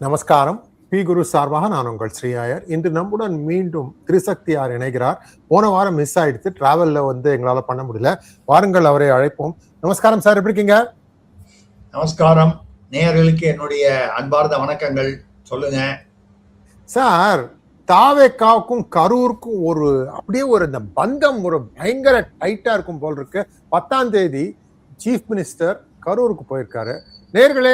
நமஸ்காரம். பி குரு சார்பாக நான் உங்கள் ஸ்ரீயாயர். இன்று நம்முடன் மீண்டும் திரிசக்தியார் இணைகிறார். போன வாரம் மிஸ் ஆயிடுச்சு, டிராவல்ல எங்களால பண்ண முடியல. வாருங்கள், அவரை அழைப்போம். நமஸ்காரம் சார், எப்படி இருக்கீங்க? நமஸ்காரம். நேயர்களுக்கு என்னுடைய அன்பார்ந்த வணக்கங்கள். சொல்லுங்க சார். தாவேக்காவுக்கும் கரூருக்கும் அப்படியே இந்த பந்தம் பயங்கர டைட்டா இருக்கும் போல் இருக்கு. 10ஆம் தேதி சீஃப் மினிஸ்டர் கரூருக்கு போயிருக்காரு. நேர்களே,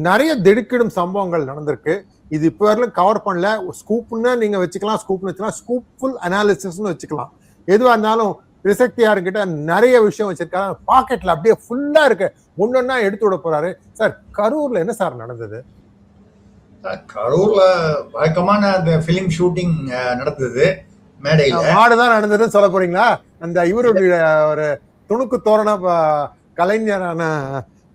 நிறைய திடுக்கிடும் சம்பவங்கள் நடந்திருக்கு. இது இப்ப வரலும் கவர் பண்ணல. ஸ்கூப்னு நீங்க வச்சுக்கலாம், ஸ்கூப்ஃபுல் அனாலிசிஸ்னு வச்சுக்கலாம். எதுவா இருந்தாலும் திரிசக்தியார்கிட்ட நிறைய விஷயம் வச்சிருக்காங்க. பாக்கெட்ல அப்படியே ஃபுல்லா இருக்கு. ஒன்னொன்னா எடுத்து விட போறாரு. சார், கரூர்ல என்ன சார் நடந்தது? கரூர்ல வழக்கமான அந்த பிலிம் ஷூட்டிங் நடந்தது. மேடையில மாடுதான் நடந்ததுன்னு சொல்ல போறீங்களா? அந்த இவருடைய ஒரு துணுக்கு தோரண கலைஞரான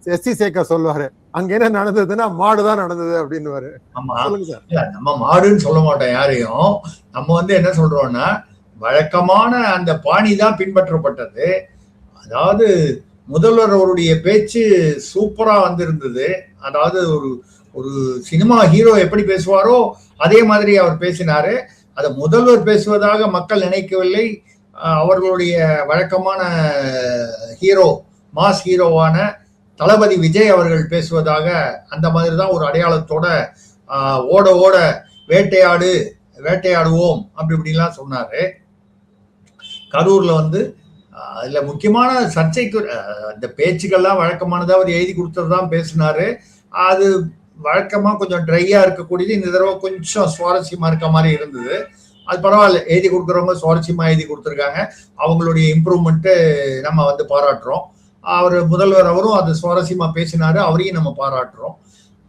எஸ்.சி. சேகர் சொல்லுவாரு, அங்க என்ன நடந்ததுன்னா மாடுதான் நடந்தது அப்படின்னு. நம்ம மாடுன்னு சொல்ல மாட்டோம் யாரையும். நம்ம என்ன சொல்றோம்னா, வழக்கமான அந்த பாணி தான் பின்பற்றப்பட்டது. அதாவது முதல்வர் அவருடைய பேச்சு சூப்பரா வந்திருந்தது. அதாவது ஒரு சினிமா ஹீரோ எப்படி பேசுவாரோ அதே மாதிரி அவர் பேசினாரு. அதை முதல்வர் பேசுவதாக மக்கள் நினைக்கவில்லை. அவர்களுடைய வழக்கமான ஹீரோ, மாஸ் ஹீரோவான தளபதி விஜய் அவர்கள் பேசுவதாக அந்த மாதிரி தான் ஒரு அடையாளத்தோட ஓட ஓட வேட்டையாடுவோம் அப்படி இப்படின்லாம் சொன்னாரு. கரூர்ல அதுல முக்கியமான சர்ச்சைக்கு அந்த பேச்சுக்கள்லாம் வழக்கமானதா அவர் எழுதி கொடுத்ததுதான் பேசினாரு. அது வழக்கமா கொஞ்சம் ட்ரையா இருக்கக்கூடியது. இந்த தடவை கொஞ்சம் சுவாரஸ்யமா இருக்க மாதிரி இருந்தது. அது பரவாயில்ல, எழுதி கொடுக்குறவங்க சுவாரஸ்யமா எழுதி கொடுத்துருக்காங்க. அவங்களுடைய இம்ப்ரூவ்மெண்ட்டு நம்ம பாராட்டுறோம். அவர் முதல்வர் அவரும் அது சுவாரஸ்யமா பேசினாரு, அவரையும் நம்ம பாராட்டுறோம்.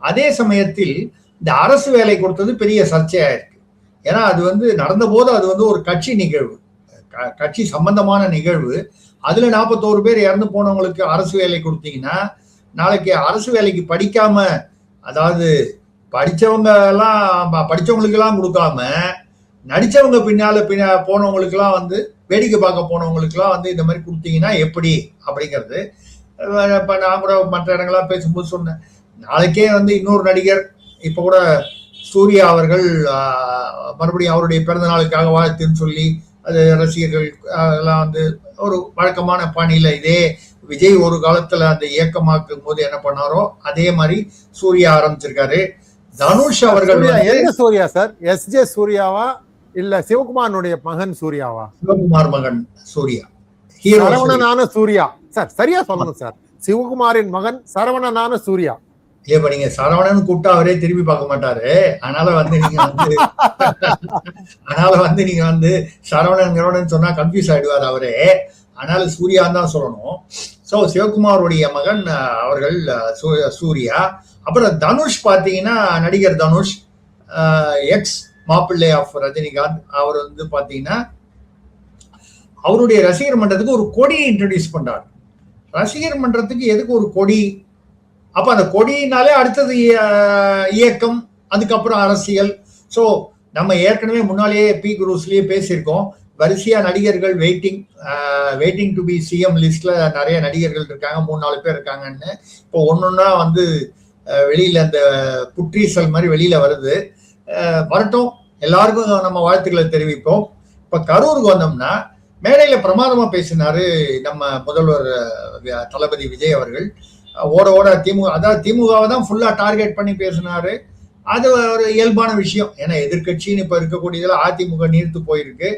அதே சமயத்தில் இந்த அரசு வேலை கொடுத்தது பெரிய சர்ச்சையா இருக்கு. ஏன்னா அது நடந்த போது அது ஒரு கட்சி நிகழ்வு, கட்சி சம்பந்தமான நிகழ்வு. அதுல 41 பேர் இறந்து போனவங்களுக்கு அரசு வேலை கொடுத்தீங்கன்னா, நாளைக்கு அரசு வேலைக்கு படிக்காம, அதாவது படிச்சவங்களுக்கு எல்லாம் கொடுக்காம நடிச்சவங்க பின்னால போனவங்களுக்கு எல்லாம் வேடிக்கை பார்க்க போனவங்களுக்கு எல்லாம் இந்த மாதிரி கொடுத்தீங்கன்னா எப்படி அப்படிங்கிறது. இப்ப நான் கூட மற்ற இடங்களா பேசும்போது சொன்னேன். நாளைக்கே இன்னொரு நடிகர், இப்ப கூட சூர்யா அவர்கள் மறுபடியும் அவருடைய பிறந்த நாளுக்காக வாழ்த்துன்னு சொல்லி அது ரசிகர்கள் எல்லாம் ஒரு வழக்கமான பாணியில, இதே விஜய் ஒரு காலத்துல அந்த இயக்கமாக்கும் போது என்ன பண்ணாரோ அதே மாதிரி சூர்யா ஆரம்பிச்சிருக்காரு. தனுஷ் அவர்கள் சூர்யா சார், எஸ்.ஜே. சூர்யாவா இல்ல சிவகுமாரனுடைய மகன் சூர்யாவா? சிவகுமார் மகன் சூர்யா, சரவணனான சூர்யா சார். சரியா சொல்லணும் சார், சிவகுமாரின் மகன் சரவணனான சூர்யா. இப்ப நீங்க சரவணன் கூப்பிட்டா அவரே திரும்பி பார்க்க மாட்டாரு. அதனால நீங்க சரவணன் சொன்னா கன்ஃபியூஸ் ஆயிடுவார் அவரே. அதனால சூர்யான்னு தான் சொல்லணும். சோ சிவகுமாருடைய மகன் அவர்கள் சூர்யா. அப்புறம் தனுஷ் பாத்தீங்கன்னா, நடிகர் தனுஷ், எக்ஸ் மாப்பிள்ளை ஆஃப் ரஜினிகாந்த், அவர் பாத்தீங்கன்னா அவருடைய ரசிகர் மன்றத்துக்கு ஒரு கொடியை இன்ட்ரோடியூஸ் பண்றாரு. ரசிகர் மன்றத்துக்கு எதுக்கு ஒரு கொடி? அப்ப அந்த கொடியினாலே அடுத்தது இயக்கம், அதுக்கப்புறம் அரசியல். சோ நம்ம ஏற்கனவே முன்னாலேயே பி குரூஸ்லயே பேசியிருக்கோம். வரிசையா நடிகர்கள் வெயிட்டிங் டு பி சிஎம் லிஸ்ட்ல நிறைய நடிகர்கள் இருக்காங்க, 3-4 பேர் இருக்காங்கன்னு. இப்போ ஒன்னொன்னா வெளியில அந்த புற்றீசல் மாதிரி வெளியில வருது. வரட்டும், எல்லாருக்கும் நம்ம வாழ்த்துக்களை தெரிவிப்போம். இப்ப கரூருக்கு வந்தோம்னா, மேடையில பிரமாதமா பேசினாரு நம்ம முதல்வர் தளபதி விஜய் அவர்கள். ஓட ஓட திமுகவை தான் ஃபுல்லா டார்கெட் பண்ணி பேசினாரு. அது ஒரு இயல்பான விஷயம். ஏன்னா எதிர்கட்சின்னு இப்ப இருக்கக்கூடியதுல அதிமுக நீர்த்து போயிருக்கு.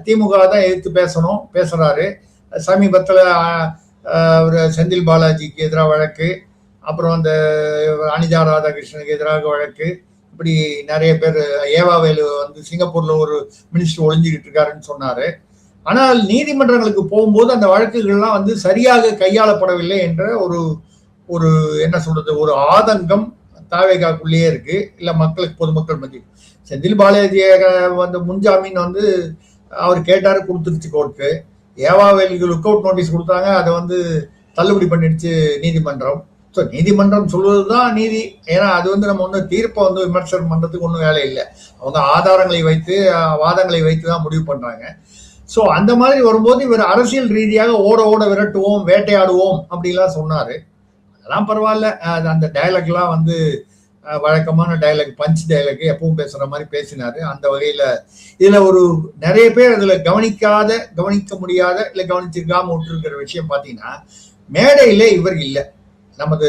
திமுக தான் எதிர்த்து பேசுறாரு. சமீபத்துல செந்தில் பாலாஜிக்கு எதிராக வழக்கு, அப்புறம் அந்த அனிதா ராதாகிருஷ்ணனுக்கு எதிராக வழக்கு, இப்படி நிறைய பேர். ஏவாவேலு சிங்கப்பூர்ல ஒரு மினிஸ்டர் ஒளிஞ்சுக்கிட்டு இருக்காருன்னு சொன்னாரு. ஆனால் நீதிமன்றங்களுக்கு போகும்போது அந்த வழக்குகள்லாம் சரியாக கையாளப்படவில்லை என்ற ஒரு என்ன சொல்றது, ஒரு ஆதங்கம் தாவேகாக்குள்ளேயே இருக்கு. இல்ல பொதுமக்கள் மத்தியில். செந்தில் பாலாஜியை முன்ஜாமீன் அவர் கேட்டாரு, கொடுத்துருச்சு கோர்ட்டு. ஏவாவேலுக்கு லுக் அவுட் நோட்டீஸ் கொடுத்தாங்க, அதை தள்ளுபடி பண்ணிடுச்சு நீதிமன்றம். ஸோ நீதிமன்றம் சொல்வதுதான் நீதி. ஏன்னா அது நம்ம தீர்ப்பை விமர்சனம் பண்றதுக்கு ஒன்றும் வேலை இல்லை. அவங்க ஆதாரங்களை வைத்து, வாதங்களை வைத்து தான் முடிவு பண்றாங்க. ஸோ அந்த மாதிரி வரும்போது இவர் அரசியல் ரீதியாக ஓட ஓட விரட்டுவோம், வேட்டையாடுவோம் அப்படிலாம் சொன்னாரு. அதெல்லாம் பரவாயில்ல. அந்த டயலாக்லாம் வழக்கமான டைலாக், பஞ்ச் டைலாக் எப்பவும் பேசுற மாதிரி பேசினாரு. அந்த வகையில இதுல ஒரு நிறைய பேர் அதுல கவனிக்க முடியாத இல்ல கவனிச்சிருக்காம விட்டுருக்கிற விஷயம் பாத்தீங்கன்னா, மேடையில இவர் இல்லை. நமது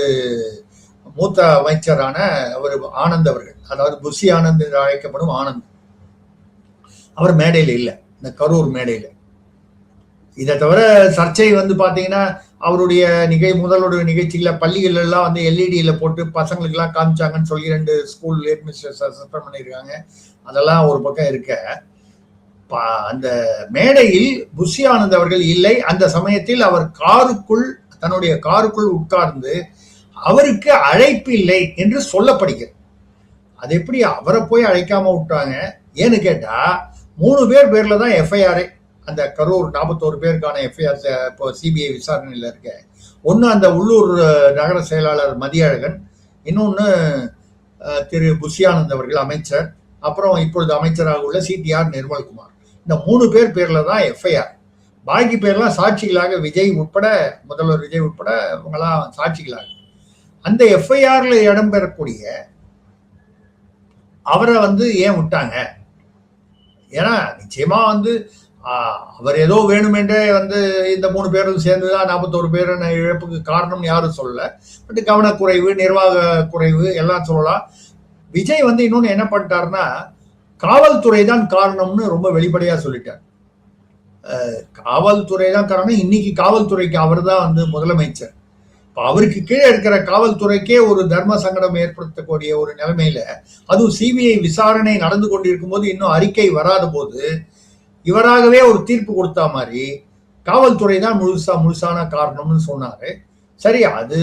மூத்த அமைச்சரான அவர் ஆனந்த் அவர்கள், அதாவது புஷி ஆனந்த் என்று அழைக்கப்படும் ஆனந்த், அவர் மேடையில இல்லை, இந்த கரூர் மேடையில. இதை தவிர சர்ச்சை பாத்தீங்கன்னா, அவருடைய முதல்வருடைய நிகழ்ச்சிகளை பள்ளிகள் எல்லாம் எல்இடியில போட்டு பசங்களுக்கு எல்லாம் காமிச்சாங்கன்னு சொல்லி 2 ஸ்கூல் ஹெட்மிஸ்டர்ஸ் சஸ்பெண்ட் பண்ணியிருக்காங்க. அதெல்லாம் ஒரு பக்கம் இருக்க, அந்த மேடையில் புஷி ஆனந்த் அவர்கள் இல்லை. அந்த சமயத்தில் அவர் தன்னுடைய காருக்குள் உட்கார்ந்து அவருக்கு அழைப்பு இல்லை என்று சொல்லப்படுகிறது. அது எப்படி அவரை போய் அழைக்காம விட்டாங்க? ஏன்னு கேட்டா 3 பேர்ல தான் எஃப்ஐஆர். அந்த கரூர் 41 பேருக்கான எஃப்ஐஆர் இப்போ சிபிஐ விசாரணையில் இருக்க. ஒன்று அந்த உள்ளூர் நகர செயலாளர் மதியழகன், இன்னொன்று திரு புஷி ஆனந்த் அவர்கள் அமைச்சர், அப்புறம் இப்பொழுது அமைச்சராக உள்ள சிடிஆர் நிர்மல்குமார். இந்த 3 பேர்ல தான் எஃப்ஐஆர். பாக்கி பேர்லாம் சாட்சிகளாக விஜய் உட்பட, முதல்வர் விஜய் உட்பட இவங்கெல்லாம் சாட்சிகளாக. அந்த எஃப்ஐஆர்ல இடம்பெறக்கூடிய அவரை ஏன் விட்டாங்க? ஏன்னா நிச்சயமா அவர் ஏதோ வேணுமென்றே இந்த 3 பேரும் சேர்ந்துதான் 41 பேர் இழப்புக்கு காரணம் யாரும் சொல்லல. பட் கவனக்குறைவு, நிர்வாக குறைவு எல்லாம் சொல்லலாம். விஜய் இன்னொன்னு என்ன பண்ணிட்டாருன்னா, காவல்துறை தான் காரணம்னு ரொம்ப வெளிப்படையா சொல்லிட்டார். காவல்துறை தான் காரணம். இன்னைக்கு காவல்துறைக்கு அவர் தான் முதலமைச்சர். இப்ப அவருக்கு கீழே இருக்கிற காவல்துறைக்கே ஒரு தர்ம சங்கடம் ஏற்படுத்தக்கூடிய ஒரு நிலைமையில, அதுவும் சிபிஐ விசாரணை நடந்து கொண்டிருக்கும் போது, இன்னும் அறிக்கை வராத போது இவராகவே ஒரு தீர்ப்பு கொடுத்தா மாதிரி காவல்துறை தான் முழுசான காரணம்னு சொன்னாரு. சரி, அது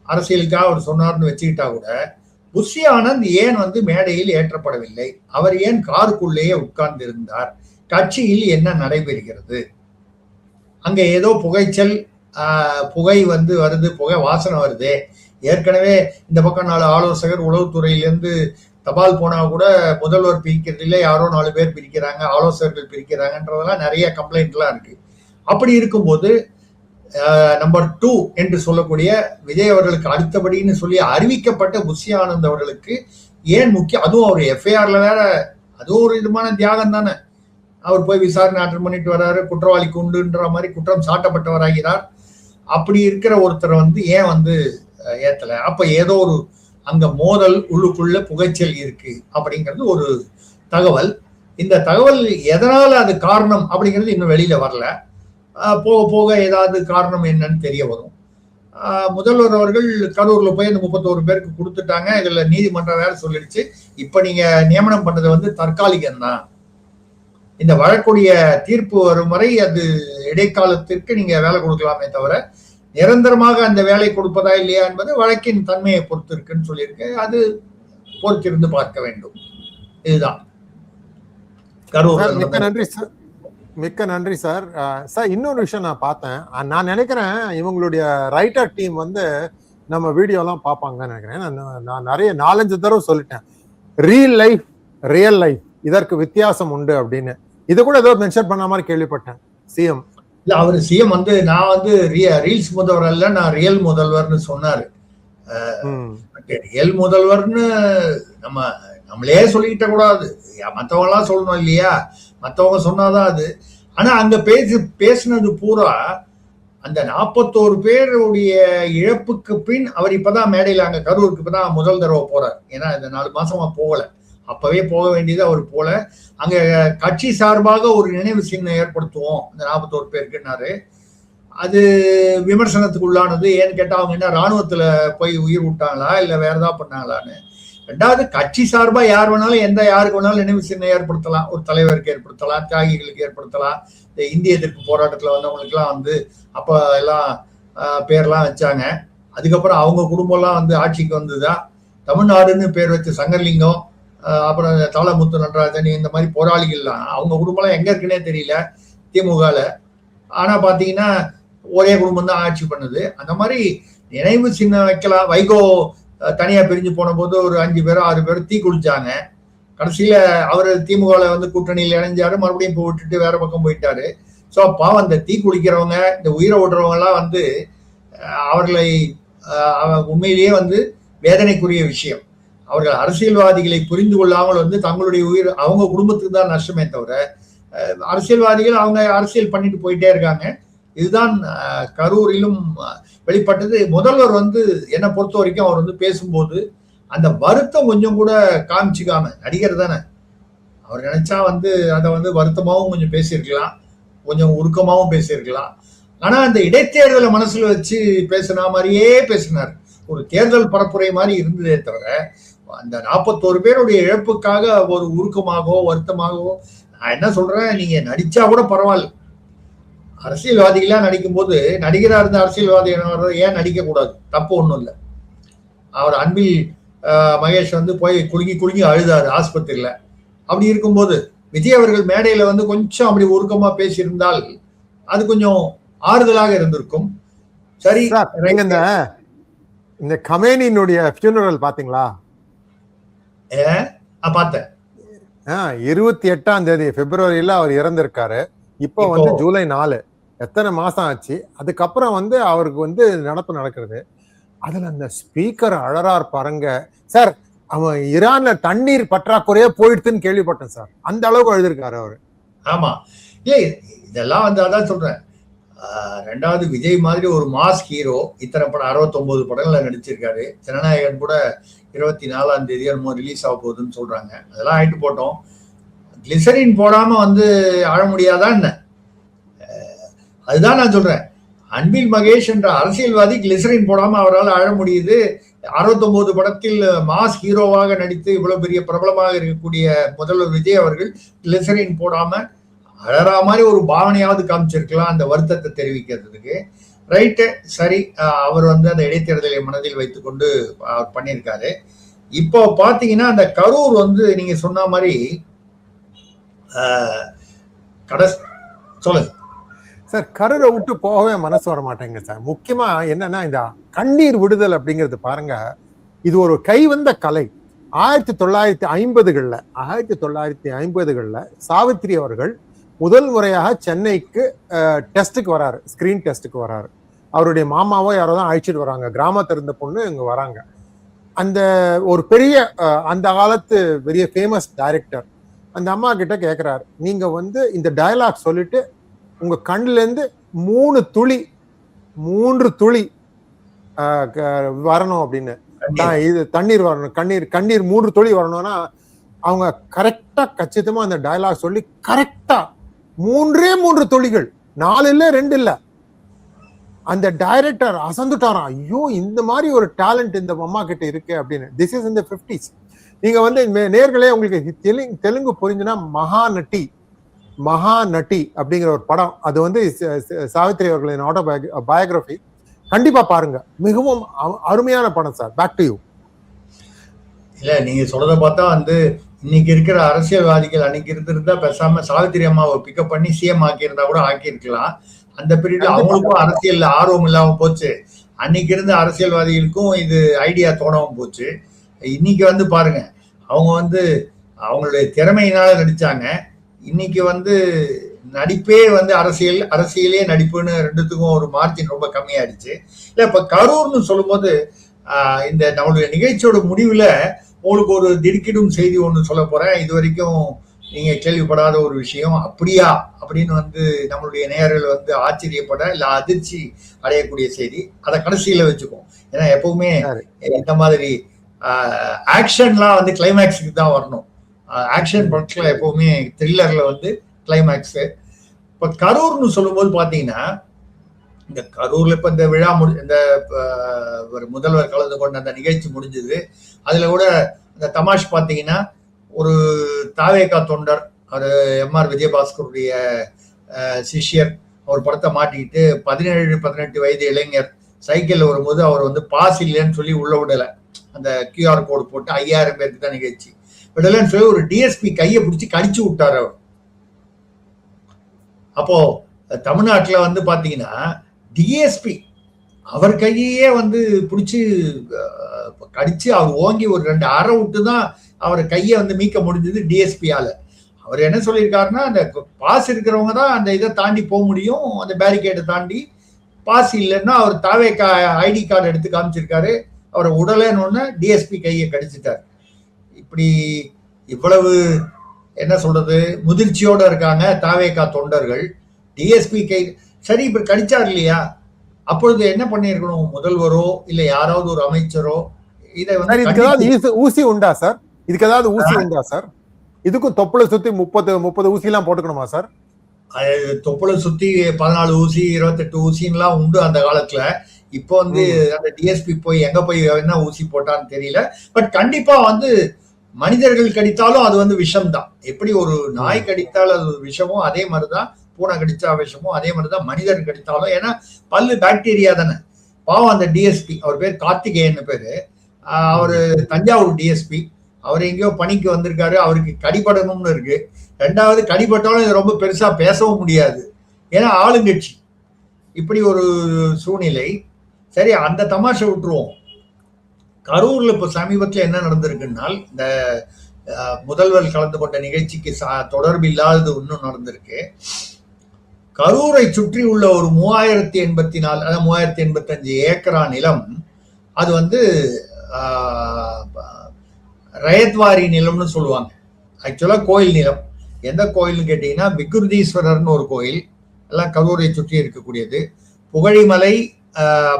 அரசியலுக்காக அவர் சொன்னார்னு வச்சுக்கிட்டா கூட, புஷி ஆனந்த் ஏன் மேடையில் ஏற்றப்படவில்லை? அவர் ஏன் காருக்குள்ளேயே உட்கார்ந்து இருந்தார்? கட்சியில் என்ன நடைபெறுகிறது? அங்க ஏதோ புகைச்சல், புகை வருது, புகை வாசனை வருது. ஏற்கனவே இந்த பக்கம் 4 ஆலோசகர் உளவுத்துறையிலிருந்து தபால் போனா கூட முதல்வர் பிரிக்கிறது இல்லை, யாரோ 4 பேர் பிரிக்கிறாங்க, ஆலோசகர்கள் பிரிக்கிறாங்கன்றதெல்லாம் நிறைய கம்ப்ளைண்ட் எல்லாம் இருக்கு. அப்படி இருக்கும்போது நம்பர் 2 என்று சொல்லக்கூடிய விஜய் அவர்களுக்கு அடுத்தபடின்னு சொல்லி அறிவிக்கப்பட்ட புஷி ஆனந்த் அவர்களுக்கு ஏன் முக்கியம்? அதுவும் அவர் எஃப்ஐஆர்ல வேற, அதுவும் ஒரு விதமான தியாகம் தானே. அவர் போய் விசாரணை அட்டன் பண்ணிட்டு வர்றாரு, குற்றவாளி உண்டுன்ற மாதிரி குற்றம் சாட்டப்பட்டவராகிறார். அப்படி இருக்கிற ஒருத்தர் ஏன் ஏத்தல? அப்ப ஏதோ ஒரு அங்க மோதல், உள்ளுக்குள்ள புகைச்சல் இருக்கு அப்படிங்கிறது ஒரு தகவல். இந்த தகவல் எதனால அது காரணம் அப்படிங்கிறது இன்னும் வெளியில வரல. போக போக ஏதாவது காரணம் என்னன்னு தெரிய வரும். முதல்வர் அவர்கள் கரூர்ல போய் அந்த 31 பேருக்கு கொடுத்துட்டாங்க. இதுல நீதிமன்றம் வேற சொல்லிடுச்சு, இப்ப நீங்க நியமனம் பண்ணது தற்காலிகம் தான். இந்த வழக்குடைய தீர்ப்பு வரும் வரை அது இடைக்காலத்திற்கு நீங்க வேலை கொடுக்கலாமே தவிர நிரந்தரமாக அந்த வேலை கொடுப்பதா இல்லையா என்பது வழக்கின் தன்மையை பொறுத்து இருக்குன்னு சொல்லியிருக்கு. அது பொறுத்திருந்து பார்க்க வேண்டும். இதுதான். மிக்க நன்றி சார், மிக்க நன்றி சார். சார், இன்னொரு விஷயம் நான் பார்த்தேன். நான் நினைக்கிறேன் இவங்களுடைய ரைட்டர் டீம் நம்ம வீடியோலாம் பார்ப்பாங்கன்னு நினைக்கிறேன். நான் நிறைய 4-5 தடவை சொல்லிட்டேன், ரியல் லைஃப் இதற்கு வித்தியாசம் உண்டு அப்படின்னு. இது கூட ஏதோ மென்ஷன் பண்ண மாதிரி கேள்விப்பட்டேன் சிஎம். இல்ல, அவர் சிஎம் நான் ரீல்ஸ் முதல்வர் அல்ல, நான் ரியல் முதல்வர்னு சொன்னாரு. ரியல் முதல்வர்னு நம்மளே சொல்லிக்கிட்ட கூடாது, மத்தவங்க எல்லாம் சொல்லணும் இல்லையா? மத்தவங்க சொன்னாதான் அது. ஆனா அங்க பேசினது பூரா அந்த 41 பேருடைய இழப்புக்கு பின் அவர் இப்பதான் மேடையில அங்க கரூருக்கு இப்பதான் முதல் தடவை போறார். ஏன்னா இந்த 4 மாசமா போகல, அப்பவே போக வேண்டியது அவர் போல. அங்க கட்சி சார்பாக ஒரு நினைவு சின்னம் ஏற்படுத்துவோம் இந்த 41 பேருக்குன்னாரு. அது விமர்சனத்துக்கு உள்ளானது. ஏன்னு கேட்டா அவங்க என்ன ராணுவத்துல போய் உயிர் விட்டாங்களா இல்ல வேற ஏதாவது பண்ணாங்களான்னு. 2வது, கட்சி சார்பா யார் வேணாலும் யாருக்கு வேணாலும் நினைவு சின்னம் ஏற்படுத்தலாம். ஒரு தலைவருக்கு ஏற்படுத்தலாம், தியாகிகளுக்கு ஏற்படுத்தலாம். இந்த இந்திய எதிர்ப்பு போராட்டத்துல வந்தவங்களுக்கு எல்லாம் அப்ப எல்லாம் பேர்லாம் வச்சாங்க. அதுக்கப்புறம் அவங்க குடும்பம் எல்லாம் ஆட்சிக்கு வந்துதான். தமிழ்நாடுன்னு பேர் வச்ச சங்கர்லிங்கம், அப்புறம் தாளமுத்து நடராஜன், இந்த மாதிரி போராளிகள்லாம் அவங்க குடும்பம்லாம் எங்க இருக்குன்னே தெரியல திமுகல. ஆனா பாத்தீங்கன்னா ஒரே குடும்பம் தான் ஆட்சி பண்ணுது. அந்த மாதிரி நினைவு சின்னம் வைக்கலாம். வைகோ தனியா பிரிஞ்சு போன போது ஒரு 5 பேரோ 6 பேரும் தீ குளிச்சாங்க. கடைசியில அவரு திமுகல கூட்டணியில் இணைஞ்சாரு, மறுபடியும் போய் விட்டுட்டு வேற பக்கம் போயிட்டாரு. ஸோ பாவம் அந்த தீ குளிக்கிறவங்க, இந்த உயிரை விடுறவங்க எல்லாம் அவர்களை உண்மையிலேயே வேதனைக்குரிய விஷயம். அவர்கள் அரசியல்வாதிகளை புரிந்து கொள்ளாமல் வந்து தங்களுடைய உயிர் அவங்க குடும்பத்துக்கு தான் நஷ்டமே தவிர அரசியல்வாதிகள் அவங்க அரசியல் பண்ணிட்டு போயிட்டே இருக்காங்க. இதுதான் கரூரிலும் வெளிப்பட்டது. முதல்வர் வந்து என்னை பொறுத்த வரைக்கும் அவர் வந்து பேசும்போது அந்த வருத்தம் கொஞ்சம் கூட காமிச்சுக்காம, நடிகர் தானே, அவர் நினைச்சா வந்து அதை வந்து வருத்தமாகவும் கொஞ்சம் பேசியிருக்கலாம், கொஞ்சம் உருக்கமாகவும் பேசியிருக்கலாம். ஆனா அந்த இடைத்தேர்தலை மனசுல வச்சு பேசின மாதிரியே பேசினார். ஒரு தேர்தல் பரப்புரை மாதிரி இருந்ததே தவிர அந்த 41 பேருடைய இழப்புக்காக ஒரு உருக்கமாகவோ வருத்தமாகவோ, நான் என்ன சொல்றேன், நீங்க நடிச்சா கூட பரவாயில்ல. அரசியல்வாதிகளா நடிக்கும் போது நடிகரா இருந்த அரசியல்வாதி ஏன் நடிக்க கூடாது? தப்பு ஒண்ணும் இல்லை. அவர் அன்பில் மகேஷ் வந்து போய் குலுங்கி குலுங்கி அழுதாரு ஆஸ்பத்திரியில. அப்படி இருக்கும்போது விஜய் அவர்கள் மேடையில வந்து கொஞ்சம் அப்படி உருக்கமா பேசியிருந்தால் அது கொஞ்சம் ஆறுதலாக இருந்திருக்கும். சரி, இந்த கமேனியினுடைய ஃபியூனரல் பாத்தீங்களா? பார்த்தேன். 28ஆம் தேதி பிப்ரவரியில அவர் இறந்திருக்காரு. இப்போ வந்து ஜூலை 4, எத்தனை மாசம் ஆச்சு? அதுக்கப்புறம் வந்து அவருக்கு வந்து நடப்பு நடக்கிறது. அதுல அந்த ஸ்பீக்கர் அழறார் பாருங்க சார். அவன் ஈரான்ல தண்ணீர் பற்றாக்குறையா போயிடுதுன்னு கேள்விப்பட்டேன் சார். அந்த அளவுக்கு எழுதிருக்காரு அவரு. ஆமா, இல்ல இதெல்லாம் வந்து அதான் சொல்றேன். ரெண்டாவது விஜய் மாதிரி ஒரு மாஸ் ஹீரோ இத்தனை படம் 69 படங்கள்ல நடிச்சிருக்காரு. ஜனநாயகன் கூட 24ஆம் தேதி என்னமோ ரிலீஸ் ஆக போகுதுன்னு சொல்றாங்க. அதெல்லாம் ஆயிட்டு போட்டோம். கிளிசரின் போடாம வந்து ஆழ முடியாதா என்ன? அதுதான் நான் சொல்றேன். அன்பில் மகேஷ் என்ற அரசியல்வாதி கிளிசரின் போடாம அவரால் ஆழ முடியுது. 69 படத்தில் மாஸ் ஹீரோவாக நடித்து இவ்வளவு பெரிய பிரபலமாக இருக்கக்கூடிய முதல்வர் விஜய் அவர்கள் கிளிசரின் போடாம அழறா மாதிரி ஒரு பாவனையாவது காமிச்சிருக்கலாம் அந்த வருத்தத்தை தெரிவிக்கிறதுக்கு. ரைட்டு, சரி, அவர் வந்து அந்த இடைத்தேர்தலை மனதில் வைத்துக்கொண்டு அவர் பண்ணியிருக்காரு. இப்போ பாத்தீங்கன்னா அந்த கரூர் வந்து நீங்க சொன்ன மாதிரி சொல்லுங்க சார். கரூரை விட்டு போகவே மனசு வர மாட்டேங்க சார். முக்கியமா என்னன்னா இந்த கண்ணீர் விடுதல் அப்படிங்கிறது பாருங்க, இது ஒரு கைவந்த கலை. 1950களில் சாவித்ரி அவர்கள் முதல் முறையாக சென்னைக்கு டெஸ்ட்டுக்கு வராரு, ஸ்கிரீன் டெஸ்ட்டுக்கு வராரு. அவருடைய மாமாவோ யாரோ தான் அழைச்சிட்டு வராங்க. கிராமத்துல இருந்த பொண்ணு இங்க வராங்க. அந்த ஒரு பெரிய அந்த காலத்து பெரிய ஃபேமஸ் டைரக்டர் அந்த அம்மா கிட்ட கேட்கிறாரு, நீங்க வந்து இந்த டயலாக் சொல்லிட்டு உங்க கண்ணுல இருந்து 3 துளி வரணும் அப்படின்னு. இது தண்ணீர் வரணும், கண்ணீர் 3 துளி வரணும்னா அவங்க கரெக்டா கச்சிதமா அந்த டயலாக் சொல்லி கரெக்டா 3 துளிகள், 4 இல்ல 2 இல்ல. அந்த டைரக்டர் அசந்துட்டாராம். ஐயோ, இந்த மாதிரி ஒரு டேலண்ட் இந்த அம்மா கிட்ட இருக்கு அப்படின்னு. திஸ் இஸ் இந்த 50s. நீங்க வந்து நேர்களே உங்களுக்கு தெலுங்கு புரிஞ்சுன்னா மகாநட்டி அப்படிங்கிற ஒரு படம், அது வந்து சாவித்ரி அவர்களின் ஆட்டோபயோகிராபி. கண்டிப்பா பாருங்க, மிகவும் அருமையான படம் சார். Back to you. இல்ல, நீங்க சொல்றத பார்த்தா வந்து இன்னைக்கு இருக்கிற அரசியல்வாதிகள் அன்னைக்கு இருந்திருந்தா பேசாம சாவித்திரி அம்மாவை பிக்கப் பண்ணி சிஎம் ஆக்கியிருந்தா கூட ஆக்கியிருக்கலாம். அந்த பீரியட்ல அவங்களுக்கும் அரசியல் ஆர்வம் இல்லாம போச்சு. அன்னைக்கு இருந்த அரசியல்வாதிகளுக்கும் இது ஐடியா தோணவும் போச்சு. இன்னைக்கு வந்து பாருங்க, அவங்க வந்து அவங்களுடைய திறமையினால நடிச்சாங்க. இன்னைக்கு வந்து நடிப்பே வந்து அரசியலே நடிப்புன்னு ரெண்டுத்துக்கும் ஒரு மார்ஜின் ரொம்ப கம்மியாயிடுச்சு. இல்ல, இப்ப கரூர்னு சொல்லும் போது இந்த நம்மளுடைய நிகழ்ச்சியோட முடிவுல உங்களுக்கு ஒரு திடுக்கிடும் செய்தி ஒன்று சொல்ல போறேன். இது வரைக்கும் நீங்க கேள்விப்படாத ஒரு விஷயம். அப்படியா அப்படின்னு வந்து நம்மளுடைய நேயர்கள் வந்து ஆச்சரியப்பட இல்ல அதிர்ச்சி அடையக்கூடிய செய்தி. அதை கடைசியில வச்சுக்கோம். ஏன்னா எப்பவுமே இந்த மாதிரி ஆக்ஷன்லாம் வந்து கிளைமேக்ஸுக்கு தான் வரணும். ஆக்ஷன் படத்துல எப்பவுமே த்ரில்லர்ல வந்து கிளைமேக்ஸ். இப்ப கரூர்னு சொல்லும் போது பாத்தீங்கன்னா, இந்த கரூர்ல இப்ப இந்த விழா இந்த ஒரு முதல்வர் கலந்து கொண்ட அந்த நிகழ்ச்சி முடிஞ்சது. அதுல கூட இந்த தமாஷ் பாத்தீங்கன்னா, ஒரு தாவேகா தொண்டர், அது எம்ஆர் விஜயபாஸ்கருடைய சிஷ்யர், அவர் படத்தை மாட்டிக்கிட்டு 17-18 வயது இளைஞர் சைக்கிள்ல வரும்போது அவர் வந்து பாஸ் இல்லைன்னு சொல்லி உள்ள விடல. அந்த கியூஆர் கோடு போட்டு 5000 பேருக்கு தான் நிகழ்ச்சி விடலன்னு சொல்லி ஒரு டிஎஸ்பி கையை பிடிச்சி கடிச்சு விட்டாரு அவர். அப்போ தமிழ்நாட்டுல வந்து பாத்தீங்கன்னா டிஎஸ்பி அவர் கையே வந்து பிடிச்சி கடிச்சு அவர் ஓங்கி ஒரு 2 அரை விட்டு தான் அவர் கையை வந்து மீட்க முடிஞ்சது டிஎஸ்பியால. அவர் என்ன சொல்லியிருக்காருன்னா, அந்த பாஸ் இருக்கிறவங்க தான் அந்த இதை தாண்டி போக முடியும், அந்த பேரிகேட்டை தாண்டி. பாஸ் இல்லைன்னா அவர் தாவே ஐடி கார்டு எடுத்து காமிச்சிருக்காரு. அவரை உடலைன்னு டிஎஸ்பி கையை கடிச்சிட்டார். இப்படி இவ்வளவு என்ன சொல்றது முதிர்ச்சியோட இருக்காங்க தாவேகா தொண்டர்கள். டிஎஸ்பி கை சரி இப்ப கடிச்சார் இல்லையா, அப்பொழுது என்ன பண்ணிருக்கணும், முதல்வரோ இல்ல யாராவது ஒரு அமைச்சரோ இதை வந்து ஊசி உண்டா சார்? இதுக்கு ஏதாவது ஊசி உண்டா சார்? இதுக்கும் தொப்புளை சுத்தி 30 ஊசி எல்லாம் போட்டுக்கணுமா சார்? தொப்புளை சுத்தி 14 ஊசி 28 ஊசின்லாம் உண்டு அந்த காலத்துல. இப்போ வந்து அந்த டிஎஸ்பி போய் எங்க போய் என்ன ஊசி போட்டான்னு தெரியல. பட் கண்டிப்பா வந்து மனிதர்கள் கடித்தாலும் அது வந்து விஷம் தான். எப்படி ஒரு நாய் கடித்தாலும் அது விஷமோ அதே மாதிரிதான் பூனை கடிச்சா விஷமோ அதே மாதிரிதான் மனிதர் கடித்தாலும். ஏன்னா பல்லு பாக்டீரியா தானே. பாவம் அந்த டிஎஸ்பி, அவர் பேர் கார்த்திகேயன் பேரு, அவரு தஞ்சாவூர் டிஎஸ்பி, அவர் எங்கேயோ பணிக்கு வந்திருக்காரு, அவருக்கு கடிபடணும்னு இருக்கு. ரெண்டாவது கடிபட்டாலும் இது ரொம்ப பெருசா பேசவும் முடியாது, ஏன்னா ஆளுங்கட்சி. இப்படி ஒரு சூழ்நிலை. சரி அந்த தமாஷை விட்டுருவோம். கரூர்ல இப்ப சமீபத்தில் என்ன நடந்திருக்குன்னா, இந்த முதல்வர் கலந்து கொண்ட நிகழ்ச்சிக்கு தொடர்பு இல்லாதது இன்னும் நடந்திருக்கு. கரூரை சுற்றி உள்ள ஒரு 3084 அதாவது 3085 ஏக்கரா நிலம், அது வந்து ரயத்வாரி நிலம்னு சொல்லுவாங்க. ஆக்சுவலா கோயில் நிலம். எந்த கோயில்னு கேட்டீங்கன்னா விகுருதீஸ்வரர்னு ஒரு கோயில், எல்லாம் கரூரை சுற்றி இருக்கக்கூடியது. புகழிமலை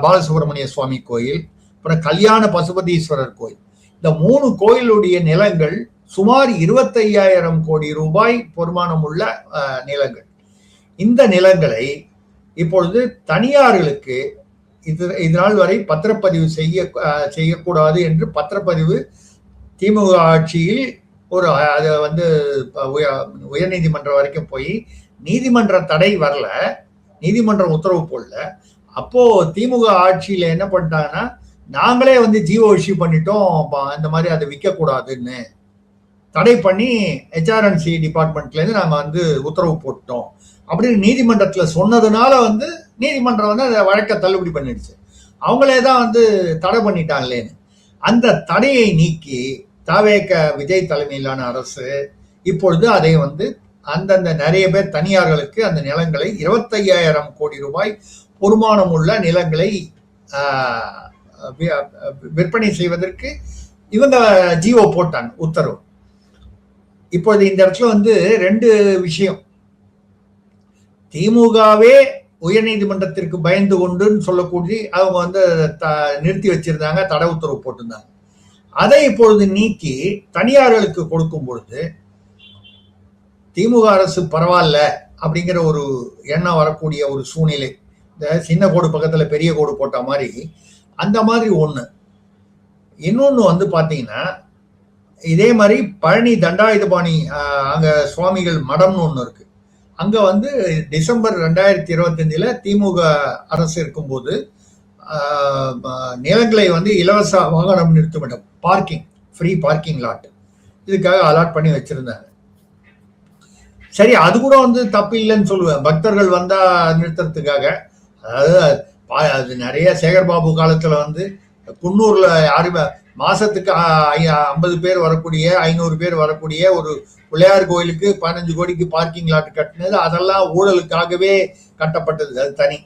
பாலசுப்ரமணிய சுவாமி கோயில், அப்புறம் கல்யாண பசுபதீஸ்வரர் கோயில். இந்த 3 கோயிலுடைய நிலங்கள் சுமார் 25,000 கோடி ரூபாய் பொறுமானம் உள்ள நிலங்கள். இந்த நிலங்களை இப்பொழுது தனியார்களுக்கு இதனால் வரை பத்திரப்பதிவு செய்யக்கூடாது என்று பத்திரப்பதிவு திமுக ஆட்சியில் ஒரு அதை வந்து உயர்நீதிமன்றம் வரைக்கும் போய் நீதிமன்ற தடை வரல, நீதிமன்றம் உத்தரவு போடல. அப்போ திமுக ஆட்சியில என்ன பண்ணிட்டாங்கன்னா, நாங்களே வந்து ஜியோ இஷ்யூ பண்ணிட்டோம், இந்த மாதிரி அதை விற்க கூடாதுன்னு தடை பண்ணி ஹெச்ஆர்என்சி டிபார்ட்மெண்ட்ல இருந்து நாங்க வந்து உத்தரவு போட்டோம் அப்படின்னு நீதிமன்றத்துல சொன்னதுனால வந்து நீதிமன்றம் வந்து அதை வழக்க தள்ளுபடி பண்ணிடுச்சு. அவங்களே தான் வந்து தடை பண்ணிட்டாங்களேன்னு. அந்த தடையை நீக்கி தாவேக விஜய் தலைமையிலான அரசு இப்பொழுது அதை வந்து அந்தந்த நிறைய பேர் தனியார்களுக்கு அந்த நிலங்களை 25,000 கோடி ரூபாய் பொறுமானம் உள்ள நிலங்களை விற்பனை செய்வதற்கு இவங்க ஜியோ போட்டாங்க, உத்தரவு. இப்பொழுது இந்த இடத்துல வந்து 2 விஷயம். திமுகவே உயர்நீதிமன்றத்திற்கு பயந்து கொண்டுன்னு சொல்லக்கூடிய அவங்க வந்து நிறுத்தி வச்சிருந்தாங்க, தடை உத்தரவு போட்டிருந்தாங்க. அதை இப்பொழுது நீக்கி தனியார்களுக்கு கொடுக்கும் பொழுது திமுக அரசு பரவாயில்ல அப்படிங்கிற ஒரு எண்ணம் வரக்கூடிய ஒரு சூழ்நிலை. இந்த சின்ன கோடு பக்கத்துல பெரிய கோடு போட்ட மாதிரி அந்த மாதிரி ஒண்ணு. இன்னொன்னு வந்து பாத்தீங்கன்னா, இதே மாதிரி பழனி தண்டாயுதபாணி அங்க சுவாமிகள் மடம்னு ஒண்ணு இருக்கு. அங்க வந்து டிசம்பர் 2025 திமுக அரசு இருக்கும்போது நிலங்களை வந்து இலவச வாகனம் நிறுத்துமிடம், பார்க்கிங், ஃப்ரீ பார்க்கிங் லாட், இதுக்காக அலாட் பண்ணி வச்சிருந்தாங்க. சரி அது கூட வந்து தப்பு இல்லைன்னு சொல்லுவேன், பக்தர்கள் வந்தா நிறுத்துறதுக்காக. அதாவது அது நிறைய சேகர்பாபு காலத்துல வந்து குன்னூர்ல யாருமே மாசத்துக்கு 50 பேர் வரக்கூடிய 500 பேர் வரக்கூடிய ஒரு பிள்ளையார் கோயிலுக்கு 15 கோடிக்கு பார்க்கிங் லாட் கட்டினது, அதெல்லாம் ஊழலுக்காகவே கட்டப்பட்டது, அது தனி.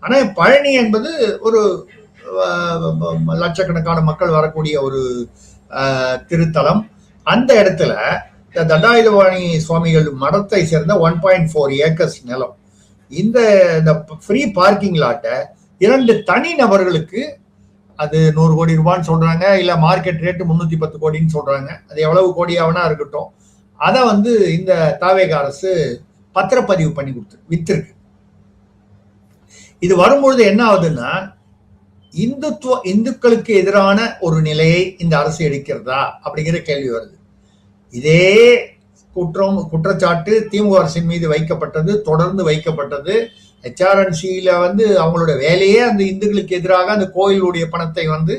ஆனா பழனி என்பது ஒரு லட்சக்கணக்கான மக்கள் வரக்கூடிய ஒரு திருத்தலம். அந்த இடத்துல இந்த தண்டாயுதபாணி சுவாமிகள் மடத்தை சேர்ந்த 1.4 ஏக்கர்ஸ் நிலம், இந்த ஃப்ரீ பார்க்கிங் லாட்டை 2 தனி நபர்களுக்கு, அது 100 கோடி ரூபான்னு சொல்றாங்க, இல்ல மார்க்கெட் ரேட்டு 310 கோடின்னு சொல்றாங்க, அது எவ்வளவு கோடியாவனா இருக்கட்டும், அதை வந்து இந்த தாவேக அரசு பத்திரப்பதிவு பண்ணி வித்திருக்கு. இது வரும்பொழுது என்ன ஆகுதுன்னா, இந்துக்களுக்கு எதிரான ஒரு நிலையை இந்த அரசு எடுக்கிறதா அப்படிங்கிற கேள்வி வருது. இதே குற்றச்சாட்டு திமுக அரசின் மீது வைக்கப்பட்டது, தொடர்ந்து வைக்கப்பட்டது. ஹெச்ஆர்என்சியில வந்து அவங்களோட வேலையே அந்த இந்துக்களுக்கு எதிராக அந்த கோயிலுடைய பணத்தை வந்து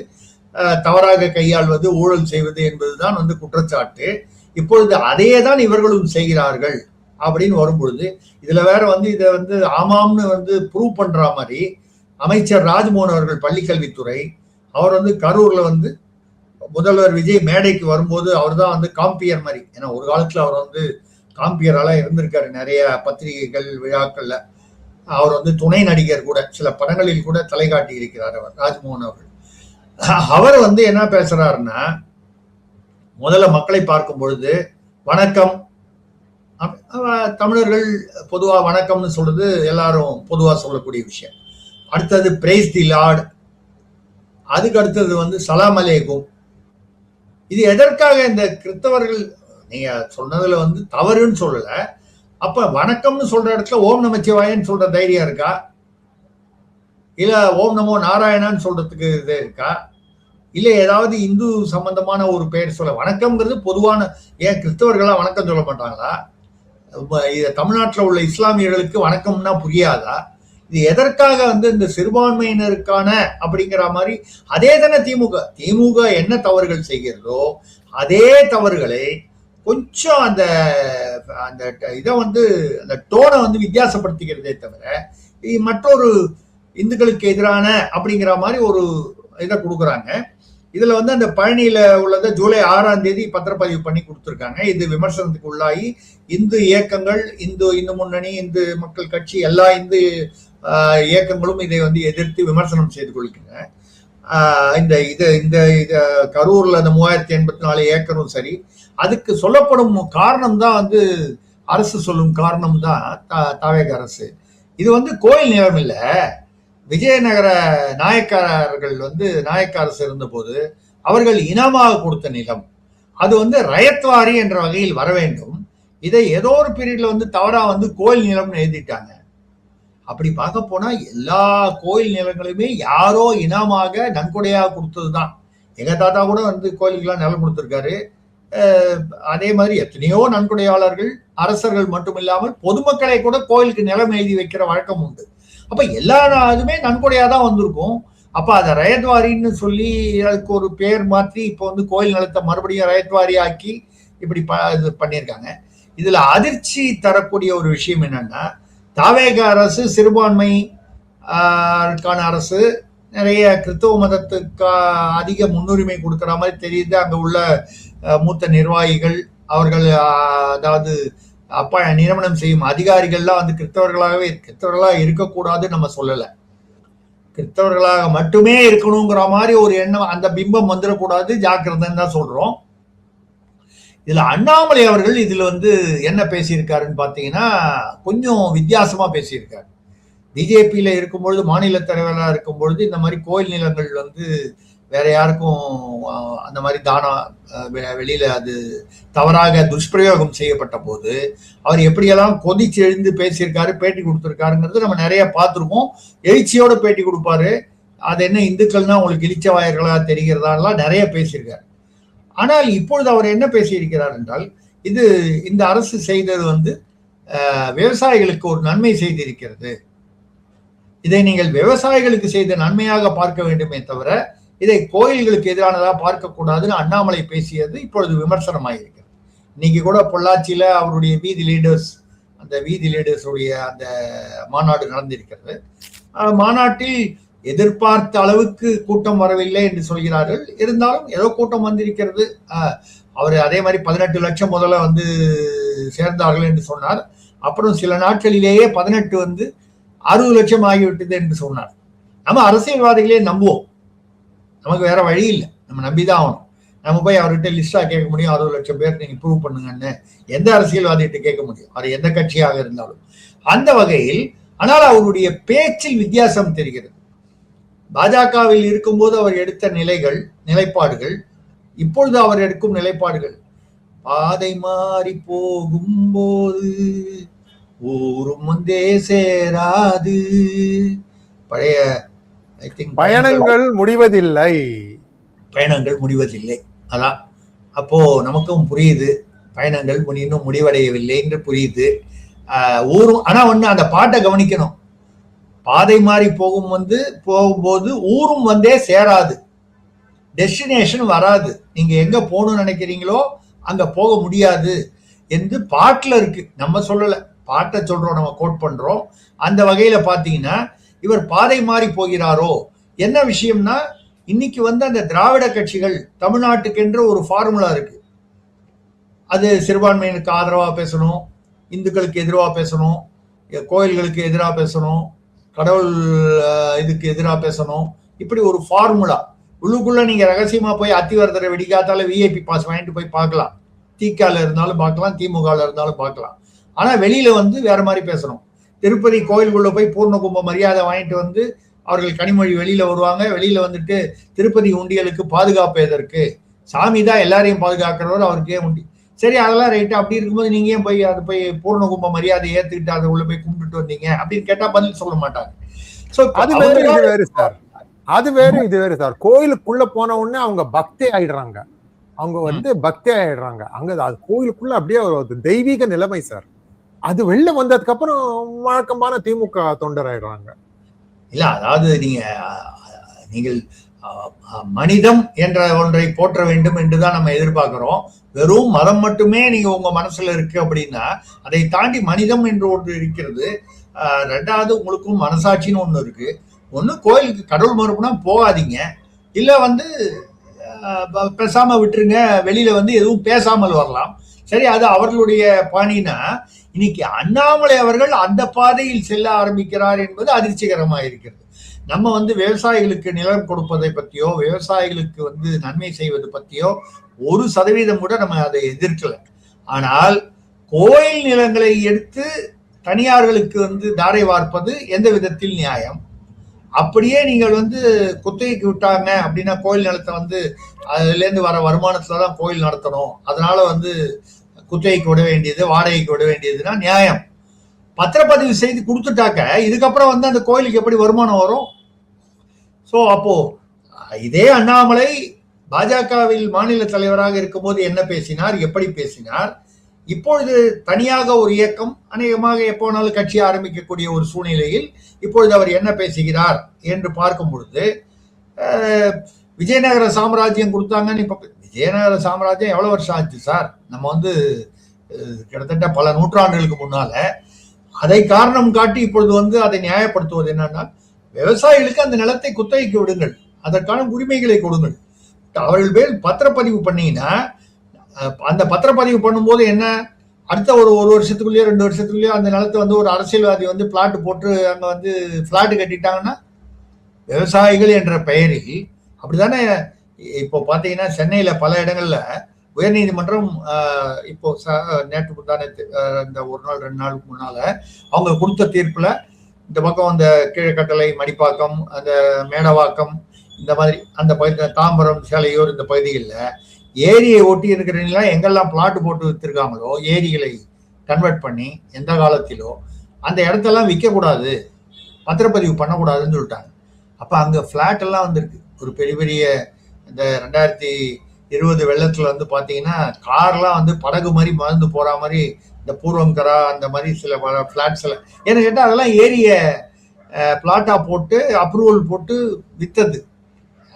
தவறாக கையாள்வது, ஊழல் செய்வது என்பதுதான் வந்து குற்றச்சாட்டு. இப்பொழுது அதையே தான் இவர்களும் செய்கிறார்கள் அப்படின்னு வரும்பொழுது, இதுல வேற வந்து இதை வந்து ஆமாம்னு வந்து ப்ரூவ் பண்ற மாதிரி அமைச்சர் ராஜ்மோகன் அவர்கள் பள்ளிக்கல்வித்துறை, அவர் வந்து கரூர்ல வந்து முதல்வர் விஜய் மேடைக்கு வரும்போது அவர் தான் வந்து காம்பியர் மாதிரி, ஏன்னா ஒரு காலத்துல அவர் வந்து காம்பியரால இருந்திருக்காரு நிறைய பத்திரிகைகள் விழாக்கள்ல. அவர் வந்து துணை நடிகர் கூட, சில படங்களில் கூட தலை காட்டி இருக்கிறார் அவர் ராஜ்மோகன் அவர்கள். அவர் வந்து என்ன பேசுறாருன்னா, முதல்ல மக்களை பார்க்கும் பொழுது வணக்கம், தமிழர்கள் பொதுவா வணக்கம்னு சொல்றது எல்லாரும் பொதுவா சொல்லக்கூடிய விஷயம். அடுத்தது பிரைஸ் தி லார்ட், அதுக்கு அடுத்தது வந்து சலாம் அலைக்கும். இது எதற்காக இந்த கிறிஸ்தவர்கள், நீங்க சொன்னதுல வந்து தவறுன்னு சொல்லல, அப்ப வணக்கம்னு சொல்ற இடத்துல ஓம் நமச்சிவாயன்னு சொல்ற தைரியம் இருக்கா, இல்ல ஓம் நமோ நாராயணான்னு சொல்றதுக்கு இது இருக்கா, இல்ல ஏதாவது இந்து சம்பந்தமான ஒரு பெயர் சொல்ல? வணக்கம்ங்கிறது பொதுவான, ஏன் கிறிஸ்தவர்களா வணக்கம் சொல்ல மாட்டாங்களா? தமிழ்நாட்டில் உள்ள இஸ்லாமியர்களுக்கு வணக்கம்னா புரியாதா? இது எதற்காக வந்து இந்த சிறுபான்மையினருக்கான அப்படிங்கிற மாதிரி? அதே தானே திமுக என்ன தவறுகள் செய்கிறதோ அதே தவறுகளை கொஞ்சம் அந்த அந்த இதை வந்து அந்த டோனை வந்து வித்தியாசப்படுத்திக்கிறதே தவிர மற்றொரு இந்துக்களுக்கு எதிரான அப்படிங்கிற மாதிரி ஒரு இதை கொடுக்குறாங்க. இதுல வந்து அந்த பழனியில உள்ளதை ஜூலை 6ஆம் தேதி பத்திரப்பதிவு பண்ணி கொடுத்துருக்காங்க. இது விமர்சனத்துக்கு உள்ளாகி இந்து இயக்கங்கள், இந்து முன்னணி, இந்து மக்கள் கட்சி, எல்லா இந்து இயக்கங்களும் இதை வந்து எதிர்த்து விமர்சனம் செய்து கொள்கின்றன. இந்த இது இந்த இத கரூர்ல அந்த 3084 ஏக்கரும் சரி, அதுக்கு சொல்லப்படும் காரணம் தான் வந்து அரசு சொல்லும் காரணம் தான் தாவேக அரசு. இது வந்து கோயில் நிலம் இல்ல, விஜயநகர நாயக்காரர்கள் வந்து நாயக்க அரசு இருந்தபோது அவர்கள் இனமாக கொடுத்த நிலம். அது வந்து ரயத்வாரி என்ற வகையில் வர வேண்டும். இதை ஏதோ ஒரு பீரியட்ல வந்து தவறா வந்து கோயில் நிலம்னு எழுதிட்டாங்க. அப்படி பார்க்க போனா எல்லா கோயில் நிலங்களுமே யாரோ இனமாக நன்கொடையாக கொடுத்ததுதான். எங்க தாத்தா கூட வந்து கோயிலுக்கெல்லாம் நிலம் கொடுத்திருக்காரு. அதே மாதிரி எத்தனையோ நன்கொடையாளர்கள், அரசர்கள் மட்டும் இல்லாமல் பொதுமக்களை கூட கோயிலுக்கு நிலம் எழுதி வைக்கிற வழக்கம் உண்டு. அப்ப எல்லா இதுமே நன்கொடையா தான் வந்திருக்கும். அப்ப அதை ரயத்வாரின்னு சொல்லி அதுக்கு ஒரு பேர் மாற்றி இப்போ வந்து கோயில் நிலத்தை மறுபடியும் ரயத்வாரி ஆக்கி இப்படி இது பண்ணியிருக்காங்க. இதுல அதிர்ச்சி தரக்கூடிய ஒரு விஷயம் என்னன்னா, தாவேக அரசு சிறுபான்மைக்கான அரசு, நிறைய கிறிஸ்தவ மதத்துக்கு அதிக முன்னுரிமை கொடுக்கிற மாதிரி தெரியுது. அங்க உள்ள மூத்த நிர்வாகிகள், அவர்கள் அதாவது அப்பா நியமனம் செய்யும் அதிகாரிகள்லாம் வந்து கிறிஸ்தவர்களாக இருக்கக்கூடாதுன்னு நம்ம சொல்லலை, கிறிஸ்தவர்களாக மட்டுமே இருக்கணுங்கிற மாதிரி ஒரு எண்ணம், அந்த பிம்பம் வந்துடக்கூடாது, ஜாக்கிரதைன்னு தான் சொல்றோம். இதுல அண்ணாமலை அவர்கள் இதுல வந்து என்ன பேசியிருக்காருன்னு பாத்தீங்கன்னா கொஞ்சம் வித்தியாசமா பேசியிருக்காரு. பிஜேபியில இருக்கும்பொழுது, மாநில தலைவராக இருக்கும் பொழுது இந்த மாதிரி கோயில் நிலங்கள் வந்து வேற யாருக்கும் அந்த மாதிரி தானம் வெளியில அது தவறாக துஷ்பிரயோகம் செய்யப்பட்ட போது அவர் எப்படியெல்லாம் கொதிச்சு எழுந்து பேசியிருக்காரு, பேட்டி கொடுத்திருக்காருங்கிறது நம்ம நிறைய பார்த்துருக்கோம். எழுச்சியோட பேட்டி கொடுப்பாரு. அது என்ன இந்துக்கள்னா உங்களுக்கு இளிச்சவாயர்களா தெரிகிறதாலாம் நிறைய பேசியிருக்காரு. ஆனால் இப்பொழுது அவர் என்ன பேசியிருக்கிறார் என்றால், இந்த அரசு செய்தது வந்து விவசாயிகளுக்கு ஒரு நன்மை செய்திருக்கிறது, இதை நீங்கள் விவசாயிகளுக்கு செய்த நன்மையாக பார்க்க வேண்டுமே தவிர இதை கோயில்களுக்கு எதிரானதாக பார்க்கக்கூடாதுன்னு அண்ணாமலை பேசியது இப்பொழுது விமர்சனமாயிருக்கிறது. இன்னைக்கு கூட பொள்ளாச்சியில அவருடைய வீதி லீடர்ஸுடைய அந்த மாநாடு நடந்திருக்கிறது. மாநாட்டில் எதிர்பார்த்த அளவுக்கு கூட்டம் வரவில்லை என்று சொல்கிறார்கள். இருந்தாலும் ஏதோ கூட்டம் வந்திருக்கிறது. அவர் அதே மாதிரி 18 லட்சம் முதல்ல வந்து சேர்ந்தார்கள் என்று சொன்னார். அப்புறம் சில நாட்களிலேயே 18 வந்து 60 லட்சம் ஆகிவிட்டது என்று சொன்னார். நம்ம அரசியல்வாதிகளே நம்புவோம், நமக்கு வேற வழி இல்லை, நம்ம நம்பிதான் ஆகணும். நம்ம போய் அவர்கிட்ட லிஸ்டா கேட்க முடியும், 60 லட்சம் பேர் நீங்க ப்ரூவ் பண்ணுங்கன்னு எந்த அரசியல்வாதிகிட்ட கேட்க முடியும், அவர் எந்த கட்சியாக இருந்தாலும். அந்த வகையில் ஆனால் அவருடைய பேச்சில் வித்தியாசம் தெரிகிறது. பாஜகவில் இருக்கும்போது அவர் எடுத்த நிலைப்பாடுகள், இப்பொழுது அவர் எடுக்கும் நிலைப்பாடுகள், பாதை மாறி போகும்போது ஊரும் முந்தே சேராது, பழைய பயணங்கள் முடிவதில்லை, அதான். அப்போ நமக்கும் புரியுது பயணங்கள் இன்னும் முடிவடையவில்லை என்று புரியுது. ஊரும் ஆனா ஒண்ணு, அந்த பாட்டை கவனிக்கணும். பாதை மாறி போகும்போது ஊரும் வந்தே சேராது, டெஸ்டினேஷன் வராது, நீங்க எங்க போகணும்னு நினைக்கிறீங்களோ அங்க போக முடியாது என்று பாட்டுல இருக்கு. நம்ம சொல்லல, பாட்டை சொல்றோம், நம்ம கோட் பண்றோம். அந்த வகையில பாத்தீங்கன்னா இவர் பாதை மாறி போகிறாரோ. என்ன விஷயம்னா, இன்னைக்கு வந்து அந்த திராவிட கட்சிகள் தமிழ்நாட்டுக்கு என்ற ஒரு ஃபார்முலா இருக்கு. அது சிறுபான்மையினருக்கு ஆதரவா பேசணும், இந்துக்களுக்கு எதிராக பேசணும், கோயில்களுக்கு எதிராக பேசணும், கடவுள் இதுக்கு எதிராக பேசணும், இப்படி ஒரு ஃபார்முலா. உள்ளுக்குள்ள நீங்க ரகசியமா போய் அத்திவரதரை வெடிக்காத்தால விஐபி பாஸ் வாங்கிட்டு போய் பார்க்கலாம். திகால இருந்தாலும் பார்க்கலாம், திமுக இருந்தாலும் பார்க்கலாம். ஆனா வெளியில வந்து வேற மாதிரி பேசணும். திருப்பதி கோயிலுக்குள்ள போய் பூர்ண கும்ப மரியாதை வாங்கிட்டு வந்து அவர்கள் கனிமொழி வெளியில வருவாங்க. வெளியில வந்துட்டு திருப்பதி உண்டியலுக்கு பாதுகாப்பு எதற்கு, சாமி தான் எல்லாரையும் பாதுகாக்கிறவர், அவருக்கே உண்டி. சரி, அதெல்லாம் ரைட்டு. அப்படி இருக்கும்போது நீங்க ஏன் போய் அது போய் பூர்ண கும்ப மரியாதை ஏத்துக்கிட்டு அதை உள்ள போய் கும்பிட்டுட்டு வந்தீங்க அப்படின்னு கேட்டா பதில் சொல்ல மாட்டாங்க. அது வேறு இது வேறு சார், அது வேறு இது வேறு சார். கோயிலுக்குள்ள போன உடனே அவங்க பக்தி ஆயிடுறாங்க, அவங்க வந்து பக்தி ஆயிடுறாங்க. அங்க அது கோயிலுக்குள்ள அப்படியே ஒரு தெய்வீக நிலைமை சார். அது வெளில வந்ததுக்கு அப்புறம் வழக்கமான திமுக தொண்டர் ஆயிடுறாங்க. இல்ல, அதாவது நீங்கள் மனிதம் என்ற ஒன்றை போற்ற வேண்டும் என்றுதான் நம்ம எதிர்பார்க்கிறோம். வெறும் மதம் மட்டுமே நீங்க உங்க மனசுல இருக்கு அப்படின்னா, அதை தாண்டி மனிதம் என்று ஒன்று இருக்கிறது. ரெண்டாவது, உங்களுக்கும் மனசாட்சின்னு ஒண்ணு இருக்கு. ஒண்ணு கோயிலுக்கு கடவுள் மறுப்புனா போகாதீங்க, இல்ல வந்து பேசாம விட்டுருங்க, வெளியில வந்து எதுவும் பேசாமல் வரலாம். சரி, அது அவர்களுடைய பாணினா, இன்னைக்கு அண்ணாமலை அவர்கள் அந்த பாதையில் செல்ல ஆரம்பிக்கிறார் என்பது அதிர்ச்சிகரமாக இருக்கிறது. நம்ம வந்து விவசாயிகளுக்கு நிலம் கொடுப்பதை பத்தியோ, விவசாயிகளுக்கு வந்து நன்மை செய்வது பத்தியோ 1% கூட நம்ம அதை எதிர்க்கல. ஆனால் கோயில் நிலங்களை எடுத்து தனியார்களுக்கு வந்து தாரை வார்ப்பது எந்த விதத்தில் நியாயம்? அப்படியே நீங்கள் வந்து குத்தகைக்கு விட்டாங்க அப்படின்னா கோயில் நிலத்தை வந்து அதுல இருந்து வர வருமானத்துலதான் கோயில் நடத்தணும், அதனால வந்து குத்தகைக்கு விட வேண்டியது, வாடகைக்கு விட வேண்டியதுன்னா நியாயம். பத்திரப்பதிவு செய்து கொடுத்துட்டாக்க இதுக்கப்புறம் வந்து அந்த கோயிலுக்கு எப்படி வருமானம் வரும்? சோ அப்போ இதே அண்ணாமலை பாஜகவில் மாநில தலைவராக இருக்கும்போது என்ன பேசினார், எப்படி பேசினார்? இப்பொழுது தனியாக ஒரு இயக்கம், அநேகமாக எப்போ வேணாலும் கட்சி ஆரம்பிக்கக்கூடிய ஒரு சூழ்நிலையில் இப்பொழுது அவர் என்ன பேசுகிறார் என்று பார்க்கும் பொழுது, விஜயநகர சாம்ராஜ்யம் கொடுத்தாங்கன்னு இப்ப விஜயநகர சாம்ராஜ்யம் எவ்வளவு வருஷம் ஆச்சு சார்? நம்ம வந்து கிட்டத்தட்ட பல நூற்றாண்டுகளுக்கு முன்னால. அதை காரணம் காட்டி இப்பொழுது வந்து அதை நியாயப்படுத்துவது என்னன்னா, விவசாயிகளுக்கு அந்த நிலத்தை குத்தகைக்கு விடுங்கள், அதற்கான உரிமைகளை கொடுங்கள். அவர்கள் பேர் பத்திரப்பதிவு பண்ணீங்கன்னா, அந்த பத்திரப்பதிவு பண்ணும்போது என்ன, அடுத்த ஒரு வருஷத்துக்குள்ளேயோ 2 வருஷத்துக்குள்ளேயோ அந்த நிலத்தை வந்து ஒரு அரசியல்வாதி வந்து பிளாட் போட்டு அங்க வந்து பிளாட் கட்டிட்டாங்கன்னா, விவசாயிகள் என்ற பெயரில் அப்படித்தானே. இப்போ பாத்தீங்கன்னா சென்னையில பல இடங்கள்ல உயர்நீதிமன்றம் இப்போ நேற்று முந்தானே இந்த 1 நாள் 2 நாளுக்கு முன்னால அவங்க கொடுத்த தீர்ப்புல, இந்த பக்கம் அந்த கீழக்கட்டளை, மடிப்பாக்கம், அந்த மேடவாக்கம், இந்த மாதிரி அந்த பகுதி தாம்பரம், சேலையூர் இந்த பகுதிகளில் ஏரியை ஒட்டி இருக்கிறவங்க எங்கெல்லாம் பிளாட் போட்டு வித்திருக்காங்களோ, ஏரிகளை கன்வெர்ட் பண்ணி எந்த காலத்திலோ அந்த இடத்தெல்லாம் விற்கக்கூடாது, பத்திரப்பதிவு பண்ணக்கூடாதுன்னு சொல்லிட்டாங்க. அப்ப அங்க பிளாட் எல்லாம் வந்திருக்கு. ஒரு பெரிய பெரிய இந்த 2020 வெள்ளத்துல வந்து பாத்தீங்கன்னா கார்லாம் வந்து படகு மாதிரி மறந்து போற மாதிரி, இந்த பூர்வங்கரா அந்த மாதிரி சில பிளாட்ஸ் எல்லாம் ஏன்னு கேட்டா அதெல்லாம் ஏரிய பிளாட்டா போட்டு அப்ரூவல் போட்டு வித்தது.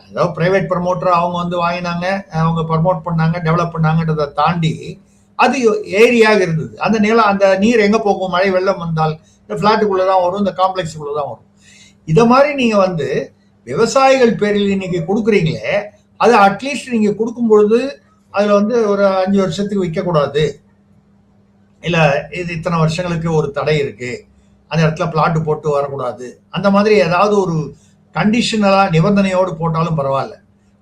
அதாவது பிரைவேட் ப்ரமோட்டர் அவங்க வந்து வாங்கினாங்க, அவங்க ப்ரமோட் பண்ணாங்க, டெவலப் பண்ணாங்கன்றதை தாண்டி அது ஏரியாக இருந்தது. அந்த நிலம், அந்த நீர் எங்க போகும்? மழை வெள்ளம் வந்தால் இந்த பிளாட்டுக்குள்ளதான் வரும், இந்த காம்ப்ளெக்ஸுக்குள்ளதான் வரும். இத மாதிரி நீங்க வந்து விவசாயிகள் பேரில் இன்னைக்கு கொடுக்குறீங்களே, அது அட்லீஸ்ட் நீங்க கொடுக்கும் பொழுது அதுல வந்து ஒரு 5 வருஷத்துக்கு விற்கக்கூடாது, இல்ல இது இத்தனை வருஷங்களுக்கு ஒரு தடை இருக்கு, அந்த இடத்துல பிளாட் போட்டு வரக்கூடாது, அந்த மாதிரி ஏதாவது ஒரு கண்டிஷனலா நிபந்தனையோடு போட்டாலும் பரவாயில்ல.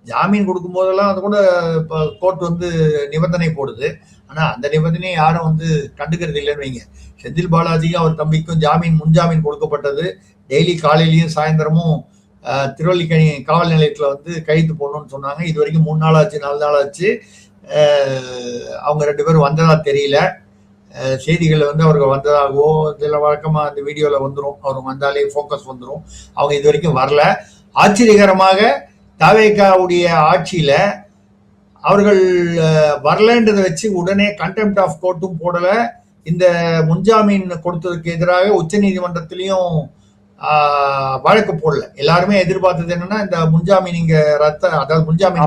ஜாமீன் கொடுக்கும் போதெல்லாம் அது கூட இப்போ கோர்ட் வந்து நிபந்தனை போடுது. ஆனா அந்த நிபந்தனையை யாரும் வந்து கண்டுக்கிறது இல்லைன்னு வைங்க. செந்தில் பாலாஜிக்கும் அவர் தம்பிக்கும் ஜாமீன், முன்ஜாமீன் கொடுக்கப்பட்டது. டெய்லி காலையிலயும் சாயந்தரமும் திருவல்லிக்கணி காவல் நிலையத்துல வந்து கைது போடணும்னு சொன்னாங்க. இது வரைக்கும் 3 நாள் ஆச்சு, 4 நாள் ஆச்சு. அவங்க 2 பேரும் வந்ததா தெரியல. செய்திகள் வந்து அவர்கள் வந்ததாகவோ இதில் வழக்கமாக அந்த வீடியோவில் வந்துடும், அவர் வந்தாலே ஃபோக்கஸ் வந்துடும். அவங்க இது வரைக்கும் வரல. ஆச்சரியகரமாக தவேகாவுடைய ஆட்சியில அவர்கள் வரலன்றதை வச்சு உடனே கண்டெம்ட் ஆஃப் கோர்ட்டும் போடல. இந்த முன்ஜாமீன் கொடுத்ததுக்கு எதிராக உச்ச நீதிமன்றத்திலையும் வழக்கு போடல. எல்லாருமே எதிர்பார்த்தது என்னன்னா, இந்த முன்ஜாமீன் இங்க அதாவது முன்ஜாமீன்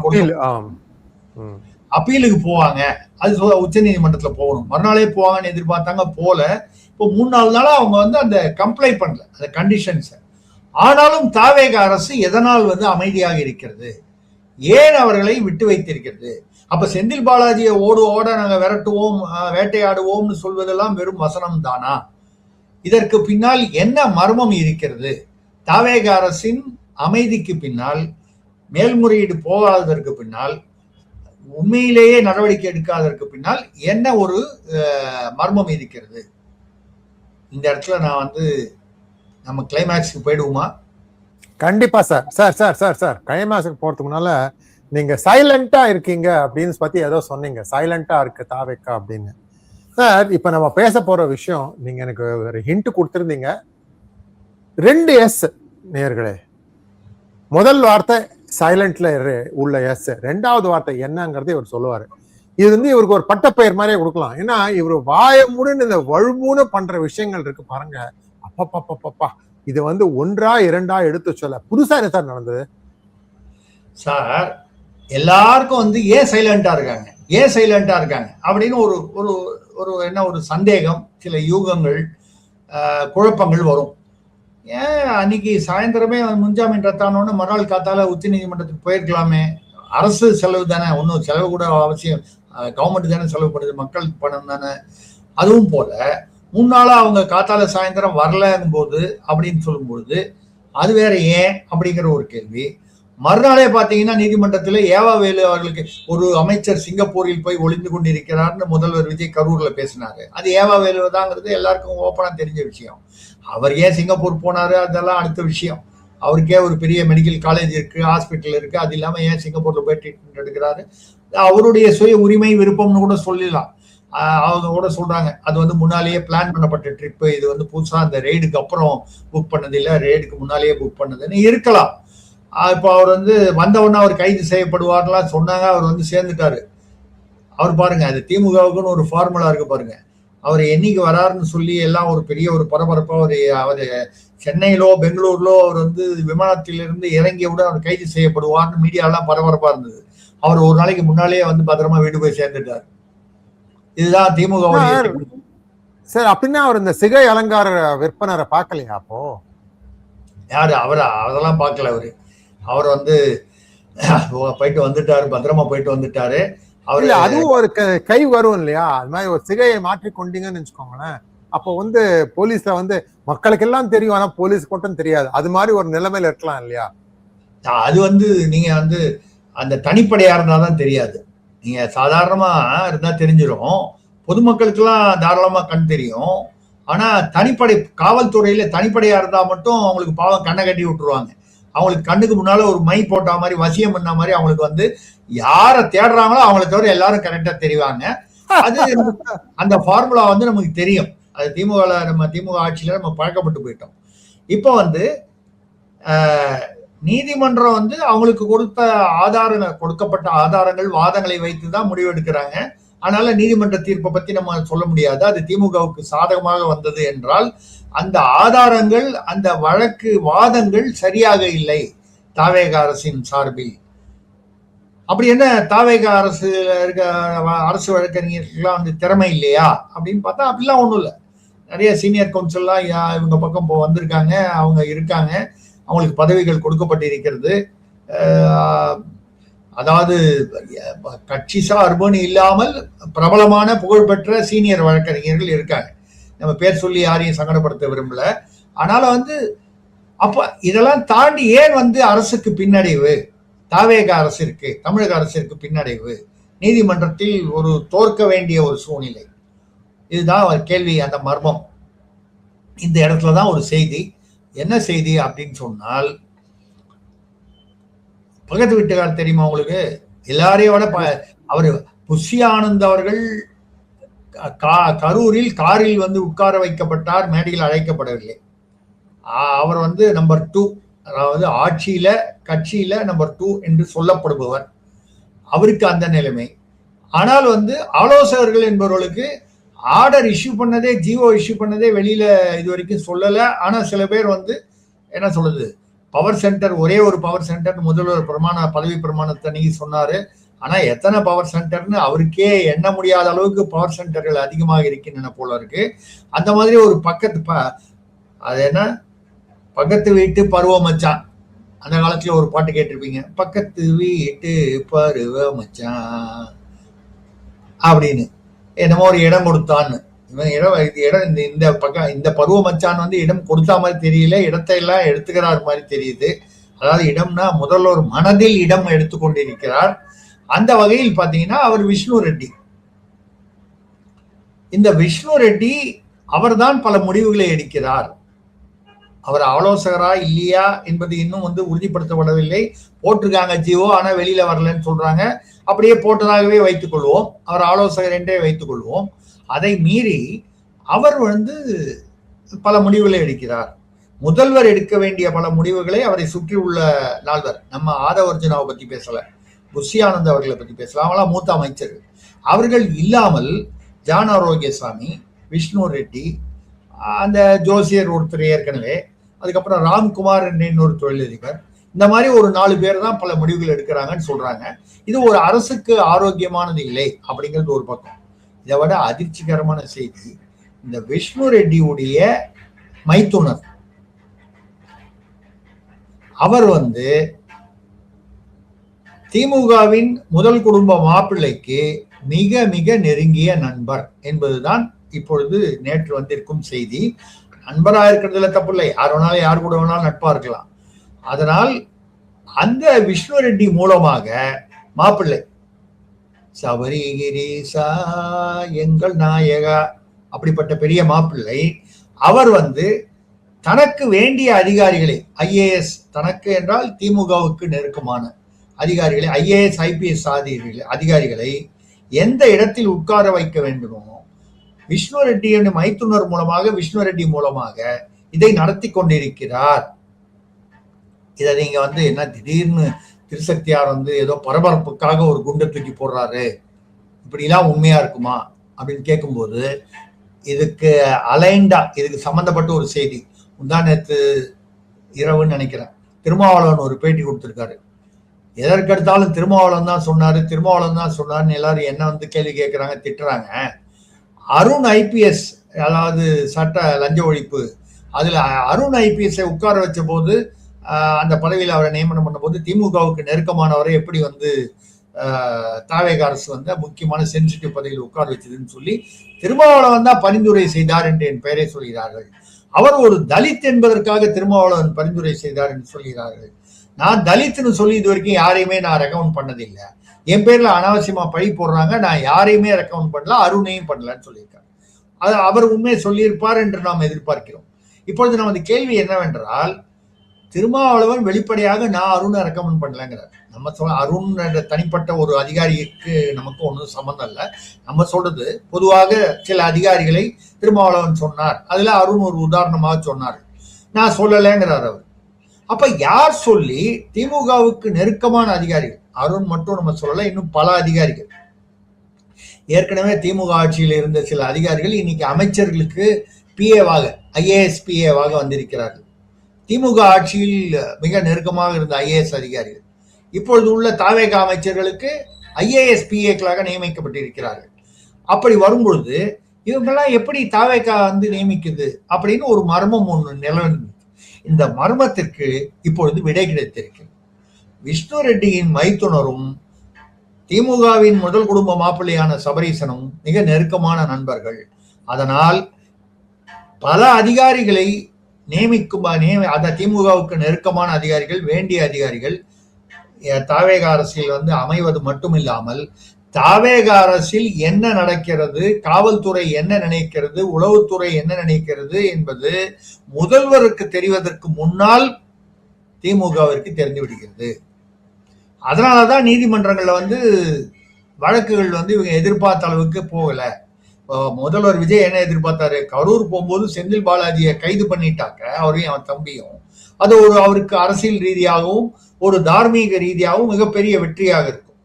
அப்பீலுக்கு போவாங்க, அது உச்ச நீதிமன்றத்துல போகணும், மறுநாளே போவாங்கன்னு எதிர்பார்த்தாங்க. போல இப்போ 3-4 நாளா அவங்க வந்து அந்த கம்ப்ளை பண்ணல அந்த கண்டிஷன்ஸ். ஆனாலும் தாவேக அரசு எதனால் வந்து அமைதியாக இருக்கிறது? ஏன் அவர்களை விட்டு வைத்திருக்கிறது? அப்ப செந்தில் பாலாஜியை ஓட நாங்க விரட்டுவோம், வேட்டையாடுவோம்னு சொல்வதெல்லாம் வெறும் வசனம் தானா? இதற்கு பின்னால் என்ன மர்மம் இருக்கிறது? தாவேக அரசின் அமைதிக்கு பின்னால் மேல்முறையீடு போகாததற்கு பின்னால், உண்மையிலேயே நடவடிக்கை எடுக்காததற்கு பின்னால் என்ன ஒரு மர்மம் இருக்கிறது? இந்த இடத்துல நான் வந்து நம்ம கிளைமேக்ஸ்க்கு போயிடுவோமா? கண்டிப்பா sir. Sir sir sir sir கிளைமேக்ஸ்க்கு போறதுக்கு முன்னால நீங்க சைலண்டா இருக்கீங்க அப்படின்னு பத்தி ஏதோ சொன்னீங்க. சைலண்டா இருக்கு தாவேக்கா அப்படின்னு. சார் இப்ப நம்ம பேச போற விஷயம், நீங்க எனக்கு ஒரு ஹிண்ட் கொடுத்திருந்தீங்க. 2 எஸ் நேயர்களே. முதல் வார்த்தை சைலண்ட்ல உள்ள எஸ், 2வது வார்த்தை என்னங்கிறது இவர் சொல்லுவாரு. இது வந்து இவருக்கு ஒரு பட்டப்பெயர் மாதிரியே கொடுக்கலாம். ஏன்னா இவர் வாயமுடன் இந்த வழுமுன்னு பண்ற விஷயங்கள் இருக்கு பாருங்க. அப்பப்பப்பப்பா, இது வந்து 1ஆ 2ஆ எடுத்து சொல்ல புதுசா என்ன சார் நடந்தது சார்? எல்லாருக்கும் வந்து ஏன் சைலண்டா இருக்காங்க அப்படின்னு ஒரு ஒரு ஒரு என்ன ஒரு சந்தேகம், சில யூகங்கள், குழப்பங்கள் வரும். ஏன் அன்னைக்கு சாயந்தரமே முன்ஜாமீன் ரத்தானோன்னு மறுநாள் காத்தால உச்ச நீதிமன்றத்துக்கு போயிருக்கலாமே? அரசு செலவு தானே, ஒன்றும் செலவு கூட அவசியம், கவர்மெண்ட் தானே செலவு பண்ணுது, மக்கள் பணம் தானே. அதுவும் போல 3 நாளா அவங்க காத்தால சாயந்தரம் வரலங்கும் போது அப்படின்னு சொல்லும்பொழுது அது வேற ஏன் அப்படிங்கிற ஒரு கேள்வி. மறுநாளே பாத்தீங்கன்னா நீதிமன்றத்தில் ஏவாவேலு அவர்களுக்கு ஒரு அமைச்சர் சிங்கப்பூரில் போய் ஒளிந்து கொண்டிருக்கிறார்னு முதல்வர் விஜய் கரூர்ல பேசினாரு. அது ஏவாவேலு தாங்கிறது எல்லாருக்கும் ஓப்பனா தெரிஞ்ச விஷயம். அவர் ஏன் சிங்கப்பூர் போனாரு அதெல்லாம் அடுத்த விஷயம். அவருக்கே ஒரு பெரிய மெடிக்கல் காலேஜ் இருக்கு, ஹாஸ்பிட்டல் இருக்கு. அது இல்லாம ஏன் சிங்கப்பூர்ல போய் ட்ரீட்மெண்ட் எடுக்கிறாரு, அவருடைய சுய உரிமை விருப்பம்னு கூட சொல்லலாம். அவங்க கூட சொல்றாங்க அது வந்து முன்னாலேயே பிளான் பண்ணப்பட்ட ட்ரிப்பு, இது வந்து புதுசா அந்த ரெய்டுக்கு அப்புறம் புக் பண்ணது இல்லை, ரெய்டுக்கு முன்னாலேயே புக் பண்ணதுன்னு இருக்கலாம். இப்போ அவர் வந்து வந்தவுடனே அவர் கைது செய்யப்படுவார்லாம் சொன்னாங்க. அவர் வந்து சேர்ந்துட்டாரு. அவர் பாருங்க, அது திமுகவுக்குன்னு ஒரு ஃபார்முலா இருக்கு பாருங்க. அவர் என்னைக்கு வராருன்னு சொல்லி எல்லாம் ஒரு பெரிய ஒரு பரபரப்பா அவர் சென்னையிலோ பெங்களூர்லோ அவர் வந்து விமானத்திலிருந்து இறங்கிய விட அவர் கைது செய்யப்படுவார்னு மீடியாலாம் பரபரப்பா இருந்தது. அவர் ஒரு நாளைக்கு முன்னாலேயே வந்து பத்திரமா வீடு போய் சேர்ந்துட்டார். இதுதான் திமுக சார். அப்படின்னா அவர் இந்த சிகை அலங்கார விற்பனரை பார்க்கலையா? அப்போ யாரு அவரா? அதெல்லாம் பார்க்கல. அவர் வந்து போயிட்டு வந்துட்டாரு, பத்திரமா போயிட்டு வந்துட்டாரு. அவரு அதுவும் ஒரு கை வரும் இல்லையா? அது மாதிரி ஒரு சிகையை மாற்றி கொண்டீங்கன்னு வச்சுக்கோங்களேன். அப்போ வந்து போலீஸ்ல வந்து மக்களுக்கு எல்லாம் தெரியும், ஆனா போலீஸ் மட்டும் தெரியாது. அது மாதிரி ஒரு நிலைமையில இருக்கலாம் இல்லையா? அது வந்து நீங்க வந்து அந்த தனிப்படையா இருந்தாதான் தெரியாது. நீங்க சாதாரணமா இருந்தா தெரிஞ்சிடும். பொதுமக்களுக்கு எல்லாம் தாராளமா கண் தெரியும். ஆனா தனிப்படை காவல்துறையில தனிப்படையா இருந்தா மட்டும் அவங்களுக்கு பாவம் கண்ணை கட்டி விட்டுருவாங்க. அவங்களுக்கு கண்ணுக்கு முன்னால ஒரு மை போட்டா மாதிரி, வசியம் பண்ண மாதிரி அவங்களுக்கு வந்து யாரை தேடுறாங்களோ அவங்களை தவிர எல்லாரும் கரெக்டா தெரிவாங்க. அது அந்த ஃபார்முலா வந்து நமக்கு தெரியும். அது திமுக ஆட்சியில நம்ம பழக்கப்பட்டு போயிட்டோம். இப்போ வந்து நீதிமன்றம் வந்து அவங்களுக்கு கொடுக்கப்பட்ட ஆதாரங்கள், வாதங்களை வைத்துதான் முடிவெடுக்கிறாங்க. அதனால நீதிமன்ற தீர்ப்பை பத்தி நம்ம சொல்ல முடியாது. அது திமுகவுக்கு சாதகமாக வந்தது என்றால் அந்த ஆதாரங்கள், அந்த வழக்கு வாதங்கள் சரியாக இல்லை தாவேக அரசின் சார்பில். அப்படி என்ன தாவேக அரசு வழக்கறிஞர்களுக்கெல்லாம் வந்து திறமை இல்லையா அப்படின்னு பார்த்தா அப்படிலாம் ஒன்றும் இல்லை. நிறைய சீனியர் கவுன்சில்லாம் இவங்க பக்கம் வந்திருக்காங்க, அவங்க இருக்காங்க, அவங்களுக்கு பதவிகள் கொடுக்கப்பட்டிருக்கிறது. அதாவது கட்சி சார்புன்னு இல்லாமல் பிரபலமான புகழ்பெற்ற சீனியர் வழக்கறிஞர்கள் இருக்காங்க. நம்ம பேர் சொல்லி யாரையும் சங்கடப்படுத்த விரும்பல. ஆனால வந்து அப்ப இதெல்லாம் தாண்டி ஏன் வந்து அரசுக்கு பின்னடைவு, தாவேக அரசிற்கு, தமிழக அரசிற்கு பின்னடைவு, நீதிமன்றத்தில் ஒரு தோற்க வேண்டிய ஒரு சூழ்நிலை, இதுதான் கேள்வி. அந்த மர்மம் இந்த இடத்துலதான் ஒரு செய்தி. என்ன செய்தி அப்படின்னு சொன்னால், பக்கத்து வீட்டுக்கார் தெரியுமா உங்களுக்கு? எல்லாரையும் விட அவரு புஷி ஆனந்த் அவர்கள் கரூரில் காரில் வந்து உட்கார வைக்கப்பட்டார், மேடையில் அழைக்கப்படவில்லை. அவர் வந்து நம்பர் 2, அதாவது ஆட்சியில கட்சியில நம்பர் 2 என்று சொல்லப்படுபவர். அவருக்கு அந்த நிலைமை. ஆனால் வந்து ஆலோசகர்கள் என்பவர்களுக்கு ஆர்டர் இஷ்யூ பண்ணதே, ஜிஓ இஷ்யூ பண்ணதே வெளியில இது வரைக்கும் சொல்லல. ஆனா சில பேர் வந்து என்ன சொல்றது, பவர் சென்டர், ஒரே ஒரு பவர் சென்டர் முதல்வர் பதவி பிரமாணத்தை நீங்க சொன்னாரு. ஆனா எத்தனை பவர் சென்டர்னு அவருக்கே எண்ண முடியாத அளவுக்கு பவர் சென்டர்கள் அதிகமாக இருக்கின்றன போல இருக்கு. அந்த மாதிரி ஒரு அது என்ன, பக்கத்து வீட்டு பருவ மச்சான், அந்த காலத்துல ஒரு பாட்டு கேட்டிருப்பீங்க, பக்கத்து வீட்டு பருவ மச்சான் அப்படின்னு. என்னமோ ஒரு இடம் கொடுத்தான்னு. இந்த பருவ மச்சான் வந்து இடம் கொடுத்தா மாதிரி தெரியல, இடத்தை எல்லாம் எடுத்துக்கிறார் மாதிரி தெரியுது. அதாவது இடம்னா முதல்வர் மனதில் இடம் எடுத்துக்கொண்டிருக்கிறார். அந்த வகையில் பாத்தீங்கன்னா அவர் விஷ்ணு ரெட்டி. இந்த விஷ்ணு ரெட்டி அவர்தான் பல முடிவுகளை எடுக்கிறார். அவர் ஆலோசகரா இல்லையா என்பது இன்னும் உறுதிப்படுத்தப்படவில்லை. போட்டிருக்காங்க ஜியோ, ஆனா வெளியில வரலன்னு சொல்றாங்க. அப்படியே போட்டதாகவே வைத்துக் கொள்வோம், அவர் ஆலோசகர் என்றே வைத்துக் கொள்வோம். அதை மீறி அவர் பல முடிவுகளை எடுக்கிறார். முதல்வர் எடுக்க வேண்டிய பல முடிவுகளை அவரை சுற்றி உள்ள நால்வர், நம்ம ஆதவர்ஜுனாவை பத்தி பேசல, புஷி ஆனந்த் அவர்களை பத்தி பேசலாம், அவங்களாம் மூத்த அமைச்சர்கள். அவர்கள் இல்லாமல் ஜான் ஆரோக்கியசாமி, விஷ்ணு ரெட்டி, அந்த ஜோசியர் ஒருத்தர் ஏற்கனவே, அதுக்கப்புறம் ராம்குமார் என்ற இன்னொரு தொழிலதிபர், இந்த மாதிரி ஒரு 4 பேர் தான் பல முடிவுகள் எடுக்கிறாங்கன்னு சொல்றாங்க. இது ஒரு அரசுக்கு ஆரோக்கியமானது இல்லை அப்படிங்கிறது ஒரு பக்கம். இதை விட அதிர்ச்சிகரமான செய்தி, இந்த விஷ்ணு ரெட்டியுடைய மைத்துனர் அவர் திமுகவின் முதல் குடும்ப மாப்பிள்ளைக்கு மிக மிக நெருங்கிய நண்பர் என்பதுதான் இப்பொழுது நேற்று வந்திருக்கும் செய்தி. நண்பரா இருக்கிறதுல தப்பு இல்லை, யார் வேணாலும் யார் கூட வேணாலும் நட்பா இருக்கலாம். அதனால் அந்த விஷ்ணு ரெட்டி மூலமாக மாப்பிள்ளை சபரிகிரீசா எங்கள் நாயகா அப்படிப்பட்ட பெரிய மாப்பிள்ளை அவர் தனக்கு வேண்டிய அதிகாரிகளை, ஐஏஎஸ், தனக்கு என்றால் திமுகவுக்கு நெருக்கமான அதிகாரிகளை, ஐஏஎஸ் ஐபிஎஸ் அதிகாரிகளை எந்த இடத்தில் உட்கார வைக்க வேண்டுமோ விஷ்ணு ரெட்டியின் மைத்துனர் மூலமாக, விஷ்ணு ரெட்டி மூலமாக இதை நடத்தி கொண்டிருக்கிறார். இதை நீங்க என்ன திடீர்னு திருசக்தியார் ஏதோ பரபரப்புக்காக ஒரு குண்டை தூக்கி போடுறாரு, இப்படிலாம் உண்மையா இருக்குமா அப்படின்னு கேட்கும்போது, இதுக்கு அலைண்டா, இதுக்கு சம்பந்தப்பட்ட ஒரு செய்தி நேற்று இரவுன்னு நினைக்கிறேன், திருமாவளவன் ஒரு பேட்டி கொடுத்திருக்காரு. எதற்கெடுத்தாலும் திருமாவளவன் தான் சொன்னாரு, திருமாவளவன் தான் சொன்னாருன்னு எல்லாரும் என்ன கேள்வி கேட்கிறாங்க, திட்டுறாங்க. அருண் ஐபிஎஸ், அதாவது சட்ட லஞ்ச ஒழிப்பு, அதுல அருண் ஐபிஎஸ் உட்கார வச்ச போது, அந்த பதவியில் அவரை நியமனம் பண்ண போது திமுகவுக்கு நெருக்கமானவரை எப்படி தாவேக அரசு முக்கியமான சென்சிட்டிவ் பதவியில் உட்கார வச்சதுன்னு சொல்லி திருமாவளவன் தான் பரிந்துரை செய்தார் என்று என் பெயரை சொல்கிறார்கள். அவர் ஒரு தலித் என்பதற்காக திருமாவளவன் பரிந்துரை செய்தார் என்று சொல்கிறார்கள். நான் தலித்னு சொல்லி இது வரைக்கும் யாரையுமே நான் ரெக்கமெண்ட் பண்ணதில்லை. என் பேர்ல அனாவசியமா பழி போடுறாங்க, நான் யாரையுமே ரெக்கமெண்ட் பண்ணல, அருணையும் பண்ணலன்னு சொல்லியிருக்காரு. அது அவர் உண்மையை சொல்லியிருப்பார் என்று நாம் எதிர்பார்க்கிறோம். இப்பொழுது நமது கேள்வி என்னவென்றால், திருமாவளவன் வெளிப்படையாக நான் அருணை ரெக்கமெண்ட் பண்ணலங்கிறார். நம்ம அருண் என்ற தனிப்பட்ட ஒரு அதிகாரிக்கு நமக்கு ஒன்றும் சம்மந்தம் இல்லை. நம்ம சொல்றது பொதுவாக சில அதிகாரிகளை திருமாவளவன் சொன்னார், அதுல அருண் ஒரு உதாரணமாக சொன்னார், நான் சொல்லலைங்கிறார் அவர். அப்ப யார் சொல்லி? திமுகவுக்கு நெருக்கமான அதிகாரிகள், அருண் மட்டும் நம்ம சொல்லல, இன்னும் பல அதிகாரிகள். ஏற்கனவே திமுக ஆட்சியில் இருந்த சில அதிகாரிகள் இன்னைக்கு அமைச்சர்களுக்கு பிஏவாக, ஐஏஎஸ் பிஏவாக வந்திருக்கிறார்கள். திமுக ஆட்சியில் மிக நெருக்கமாக இருந்த ஐஏஎஸ் அதிகாரிகள் இப்பொழுது உள்ள தாவேக அமைச்சர்களுக்கு ஐஏஎஸ் பிஏக்களாக நியமிக்கப்பட்டிருக்கிறார்கள். அப்படி வரும்பொழுது இவங்கெல்லாம் எப்படி தாவேக நியமிக்குது அப்படின்னு ஒரு மர்மம் ஒன்று நிலவந்தது. இந்த மர்மத்திற்கு இப்பொழுது விடை கிடைத்திருக்கிறது. விஷ்ணு ரெட்டியின் மைத்துனரும் திமுகவின் முதல் குடும்ப மாப்பிள்ளையான சபரீசனும் மிக நெருக்கமான நண்பர்கள். அதனால் பல அதிகாரிகளை நியமிக்கும் அந்த திமுகவுக்கு நெருக்கமான அதிகாரிகள், வேண்டிய அதிகாரிகள் தாவேக அரசில் அமைவது மட்டும் இல்லாமல், தாவேக அரசில் என்ன நடக்கிறது, காவல்துறை என்ன நினைக்கிறது, உளவுத்துறை என்ன நினைக்கிறது என்பது முதல்வருக்கு தெரிவதற்கு முன்னால் திமுகவிற்கு தெரிந்து விடுகிறது. அதனாலதான் நீதிமன்றங்கள்ல வழக்குகள் இவங்க எதிர்பார்த்த அளவுக்கு போகல. முதல்வர் விஜய் என்ன எதிர்பார்த்தாரு? கரூர் போகும்போது செந்தில் பாலாஜியை கைது பண்ணிட்டாக்க, அவரையும் அவன் தம்பியும், அது அவருக்கு அரசியல் ரீதியாகவும் ஒரு தார்மீக ரீதியாகவும் மிகப்பெரிய வெற்றியாக இருக்கும்.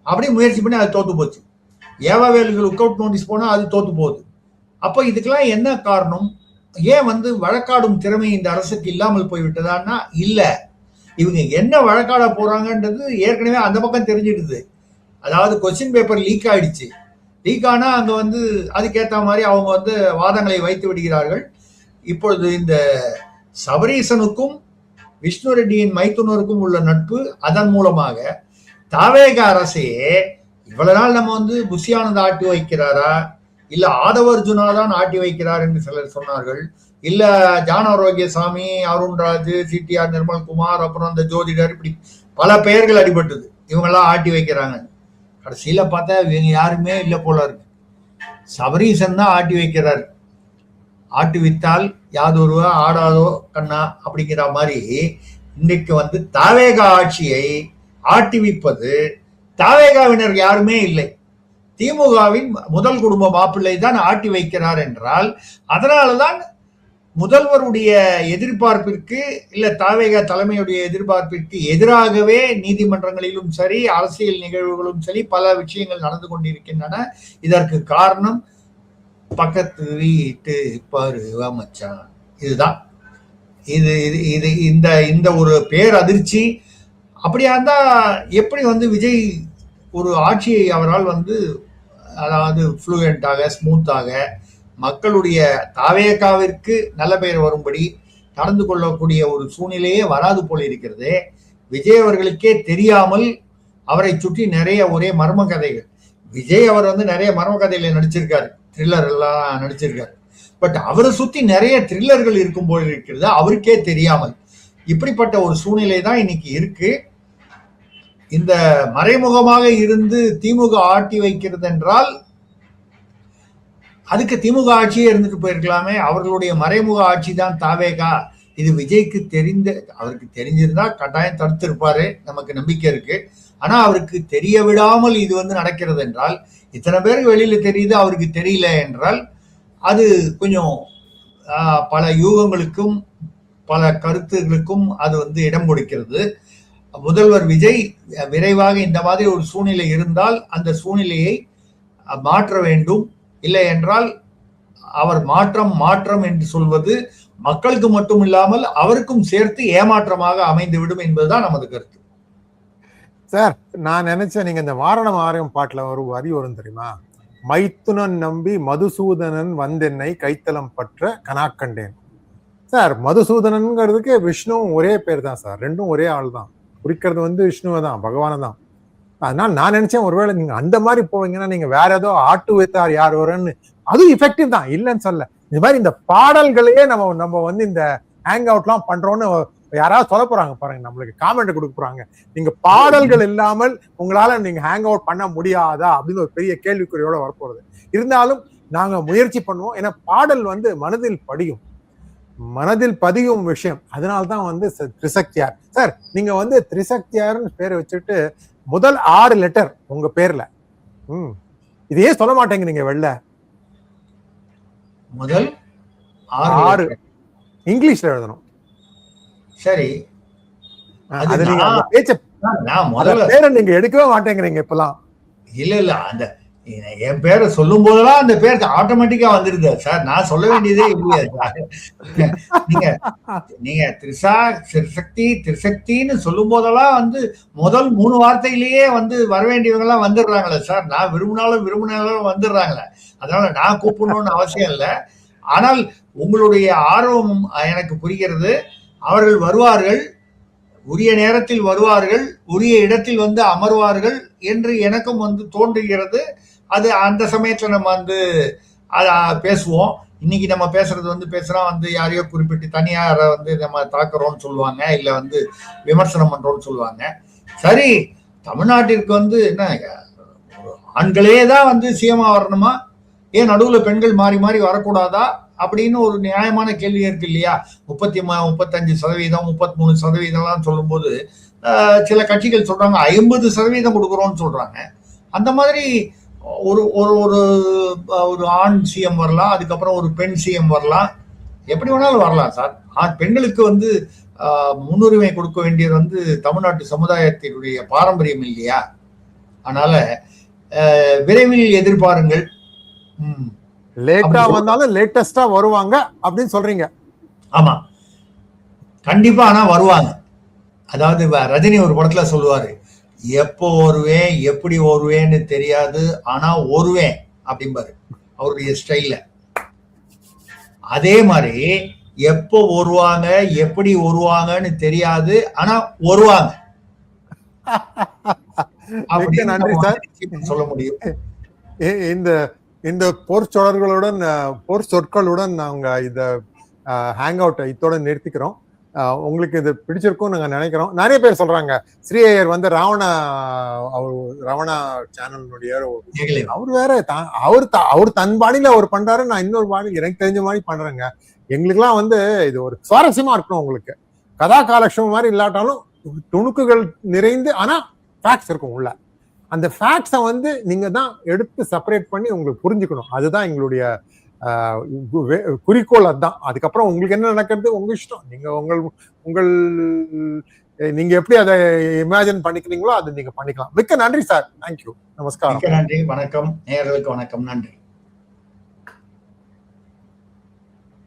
அப்படியே முயற்சி பண்ணி அது தோத்து போச்சு. ஏவாவேலுக்கு லுக் அவுட் நோட்டீஸ் போனா அது தோத்து போகுது. அப்ப இதுக்கெல்லாம் என்ன காரணம்? ஏன் வழக்காடும் திறமை இந்த அரசுக்கு இல்லாமல் போய்விட்டதான்னா இல்ல, இவங்க என்ன வழக்காட போறாங்கன்றது ஏற்கனவே அந்த பக்கம் தெரிஞ்சிடுது. அதாவது கொஸ்டின் பேப்பர் லீக் ஆயிடுச்சு. லீக் ஆனா அங்க அதுக்கேற்ற மாதிரி அவங்க வாதங்களை வைத்து விடுகிறார்கள். இப்பொழுது இந்த சபரீசனுக்கும் விஷ்ணு ரெட்டியின் மைத்துனருக்கும் உள்ள நட்பு, அதன் மூலமாக தாவேக அரசையே இவ்வளவு நாள் நம்ம புஷி ஆனந்த் ஆட்டி வைக்கிறாரா, இல்ல ஆதவர்ஜுனா தான் ஆட்டி வைக்கிறார் என்று சிலர் சொன்னார்கள். இல்ல ஜான ஆரோக்கியசாமி, அருண்ராஜ், சிடிஆர் நிர்மல்குமார், அப்புறம் அந்த ஜோதிடர், இப்படி பல பெயர்கள் அடிபட்டது. இவங்கெல்லாம் ஆட்டி வைக்கிறாங்க. கடைசியில பார்த்தா இவங்க யாருமே இல்லை போல இருக்கு. சபரீசன் தான் ஆட்டி வைக்கிறார். ஆட்டி வித்தால் யாதொருவா ஆடாதோ கண்ணா அப்படிங்கிற மாதிரி இன்னைக்கு தாவேகா ஆட்சியை ஆட்டிவிப்பது தாவேகாவினர் யாருமே இல்லை. திமுகவின் முதல் குடும்ப மாப்பிள்ளை தான் ஆட்டி வைக்கிறார் என்றால், அதனாலதான் முதல்வருடைய எதிர்பார்ப்பிற்கு இல்ல தாவேகா தலைமையுடைய எதிர்பார்ப்பிற்கு எதிராகவே நீதிமன்றங்களிலும் சரி, அரசியல் நிகழ்வுகளும் சரி, பல விஷயங்கள் நடந்து கொண்டிருக்கின்றன. இதற்கு காரணம் பக்கத்து வீட்டு பருவ மச்சான். இதுதான் இது இது இது இந்த இந்த ஒரு பேரதிர்ச்சி. அப்படியா இருந்தா எப்படி விஜய் ஒரு ஆட்சியை அவரால் அதாவது ஃப்ளூயண்டாக, ஸ்மூத்தாக, மக்களுடைய தாவேகாவிற்கு நல்ல பெயர் வரும்படி நடந்து கொள்ளக்கூடிய ஒரு சூழ்நிலையே வராது போல இருக்கிறது. விஜய் அவர்களுக்கே தெரியாமல் அவரை சுற்றி நிறைய ஒரே மர்ம கதைகள். விஜய் அவர் நிறைய மர்ம கதைகளை நடிச்சிருக்காரு, த்ரில்லர் எல்லாம் நடிச்சிருக்காரு. பட் அவரை சுத்தி நிறைய த்ரில்லர்கள் இருக்கும் போல இருக்கிறது, அவருக்கே தெரியாமல். இப்படிப்பட்ட ஒரு சூழ்நிலை தான் இன்னைக்கு இருக்கு. இந்த மறைமுகமாக இருந்து திமுக ஆட்டி வைக்கிறது என்றால் அதுக்கு திமுக ஆட்சியே இருந்துட்டு போயிருக்கலாமே. அவர்களுடைய மறைமுக ஆட்சி தான் தாவேகா. இது விஜய்க்கு அவருக்கு தெரிஞ்சிருந்தா கட்டாயம் தடுத்திருப்பாரு, நமக்கு நம்பிக்கை இருக்கு. ஆனா அவருக்கு தெரிய விடாமல் இது நடக்கிறது என்றால், இத்தனை பேருக்கு வெளியில தெரியுது, அவருக்கு தெரியல என்றால், அது கொஞ்சம் பல யூகங்களுக்கும் பல கருத்துகளுக்கும் அது இடம் கொடுக்கிறது. முதல்வர் விஜய் விரைவாக இந்த மாதிரி ஒரு சூழ்நிலை இருந்தால் அந்த சூழ்நிலையை மாற்ற வேண்டும். இல்லை என்றால் அவர் மாற்றம் என்று சொல்வது மக்களுக்கு மட்டும் இல்லாமல் அவருக்கும் சேர்த்து ஏமாற்றமாக அமைந்துவிடும் என்பதுதான் நமது கருத்து. சார், நான் நினைச்சேன் நீங்க இந்த வாரணம் ஆரியம் பாட்டுல ஒரு வரி வரும் தெரியுமா? மைத்துனன் நம்பி மதுசூதனன் வந்தென்னை கைத்தலம் பற்ற கனாக்கண்டேன். சார், மதுசூதனன்ங்கிறதுக்கு விஷ்ணுவும் ஒரே பேர் தான் சார், ரெண்டும் ஒரே ஆள் தான். குறிக்கிறது விஷ்ணுவை தான், பகவானை தான். அதனால நான் நினைச்சேன் ஒருவேளை நீங்க அந்த மாதிரி போவீங்கன்னா நீங்க வேற ஏதோ ஆட்டு வைத்தார் யார் வரன்னு, அதுவும் இஃபெக்டிவ் தான், இல்லைன்னு சொல்ல. இந்த மாதிரி இந்த பாடல்களையே நம்ம இந்த ஹேங் அவுட்லாம் பண்றோம்னு யாராவது சொல்ல போறாங்க பாருங்க, நம்மளுக்கு காமெண்ட் கொடுக்க போறாங்க. நீங்க பாடல்கள் இல்லாமல் உங்களால நீங்க ஹேங் அவுட் பண்ண முடியாதா அப்படின்னு ஒரு பெரிய கேள்விக்குறியோட வரப்போறது. இருந்தாலும் நாங்க முயற்சி பண்ணுவோம். ஏன்னா பாடல் மனதில் பதியும் விஷயம். அதனால்தான் திரிசக்தியார். சார், நீங்க திரிசக்தியார்னு பேரை வச்சுட்டு முதல் 6 லெட்டர் உங்க பேர்ல இதையே சொல்ல மாட்டேங்கிறீங்க. வெளில முதல் 6 இங்கிலீஷ்ல எழுதணும். சரி, அது நீங்க பேச்ச பேரை நீங்க எடுக்கவே மாட்டேங்கிறீங்க இப்பெல்லாம். இல்ல அந்த என் பேரை சொல்லும் போதெல்லாம் அந்த பேருக்கு ஆட்டோமேட்டிக்கா வந்துருது சார். நான் சொல்ல வேண்டியதே இல்லையா சார்? நீங்க திரிசக்தின்னு சொல்லும் போதெல்லாம் முதல் 3 வார்த்தையிலேயே வர வேண்டியவங்க எல்லாம் வந்துடுறாங்களே சார். நான் விரும்பினாலும் வந்துடுறாங்களே. அதனால நான் கூப்பிடணும்னு அவசியம் இல்லை. ஆனால் உங்களுடைய ஆர்வம் எனக்கு புரிகிறது. அவர்கள் வருவார்கள், உரிய நேரத்தில் வருவார்கள், உரிய இடத்தில் அமர்வார்கள் என்று எனக்கும் தோன்றுகிறது. அது அந்த சமயத்துல நம்ம பேசுவோம். இன்னைக்கு நம்ம பேசுறது பேசுறோம் யாரையோ குறிப்பிட்டு தனியார நம்ம தாக்குறோம்னு சொல்லுவாங்க, இல்ல விமர்சனம் பண்றோம்னு சொல்லுவாங்க. சரி, தமிழ்நாட்டிற்கு என்ன ஆண்களே தான் சிஎம்மா வரணுமா? ஏன் நடுவுல பெண்கள் மாறி மாறி வரக்கூடாதா அப்படின்னு ஒரு நியாயமான கேள்வி இருக்கு இல்லையா? 35%, 33% சொல்லும் போது சில கட்சிகள் சொல்றாங்க 50% கொடுக்குறோம்னு சொல்றாங்க. அந்த மாதிரி ஒரு ஒரு ஒரு ஆண் சிஎம் வரலாம், அதுக்கப்புறம் ஒரு பெண் சிஎம் வரலாம், எப்படி வேணாலும் வரலாம் சார். பெண்களுக்கு முன்னுரிமை கொடுக்க வேண்டியது தமிழ்நாட்டு சமுதாயத்தினுடைய பாரம்பரியம் இல்லையா? அதனால விரைவில் எதிர்பாருங்கள். லேட்டா வந்தாலும் லேட்டஸ்டா வருவாங்க அப்படின்னு சொல்றீங்க? ஆமா, கண்டிப்பா. ஆனா வருவாங்க. அதாவது ரஜினி ஒரு படத்துல சொல்லுவாரு, எப்போ வருவேன் எப்படி வருவேன்னு தெரியாது, ஆனா வருவேன் அப்படிம்பாரு அவருடைய ஸ்டைல்ல. அதே மாதிரி எப்போ வருவாங்க எப்படி வருவாங்கன்னு தெரியாது, ஆனா வருவாங்க. நன்றி சார். சொல்ல முடியும். இந்த போர் சொற்களுடன் நாங்க இத ஹேங் அவுட் இதோட நிறுத்திக்கிறோம். உங்களுக்கு இது பிடிச்சிருக்கும் நாங்க நினைக்கிறோம். நிறைய பேர் சொல்றாங்க ஸ்ரீ ஐயர் வந்து ராவணா சேனலுடைய அவர் வேற அவர் தன் பாணியில அவர் பண்றாரு, நான் இன்னொரு பாணி எனக்கு தெரிஞ்ச மாதிரி பண்றேங்க. எங்களுக்குலாம் வந்து இது ஒரு சுவாரஸ்யமா இருக்கணும். உங்களுக்கு கதா காலட்சேபம் மாதிரி இல்லாட்டாலும் துணுக்குகள் நிறைந்து ஆனா ஃபேக்ட்ஸ் இருக்கும் உள்ள. அந்த ஃபேக்ட்ஸை வந்து நீங்க தான் எடுத்து செப்பரேட் பண்ணி உங்களுக்கு புரிஞ்சுக்கணும். அதுதான் எங்களுடைய குறிக்கோள். அதுதான். அதுக்கப்புறம் உங்களுக்கு என்ன நடக்கிறது உங்க இஷ்டம். நீங்க எப்படி அதை இமேஜின் பண்ணிக்கிறீங்களோ அதை நீங்க பண்ணிக்கலாம். மிக்க நன்றி சார். தேங்க்யூ. நமஸ்காரம். மிக்க நன்றி. வணக்கம். நேயர்களுக்கு வணக்கம். நன்றி.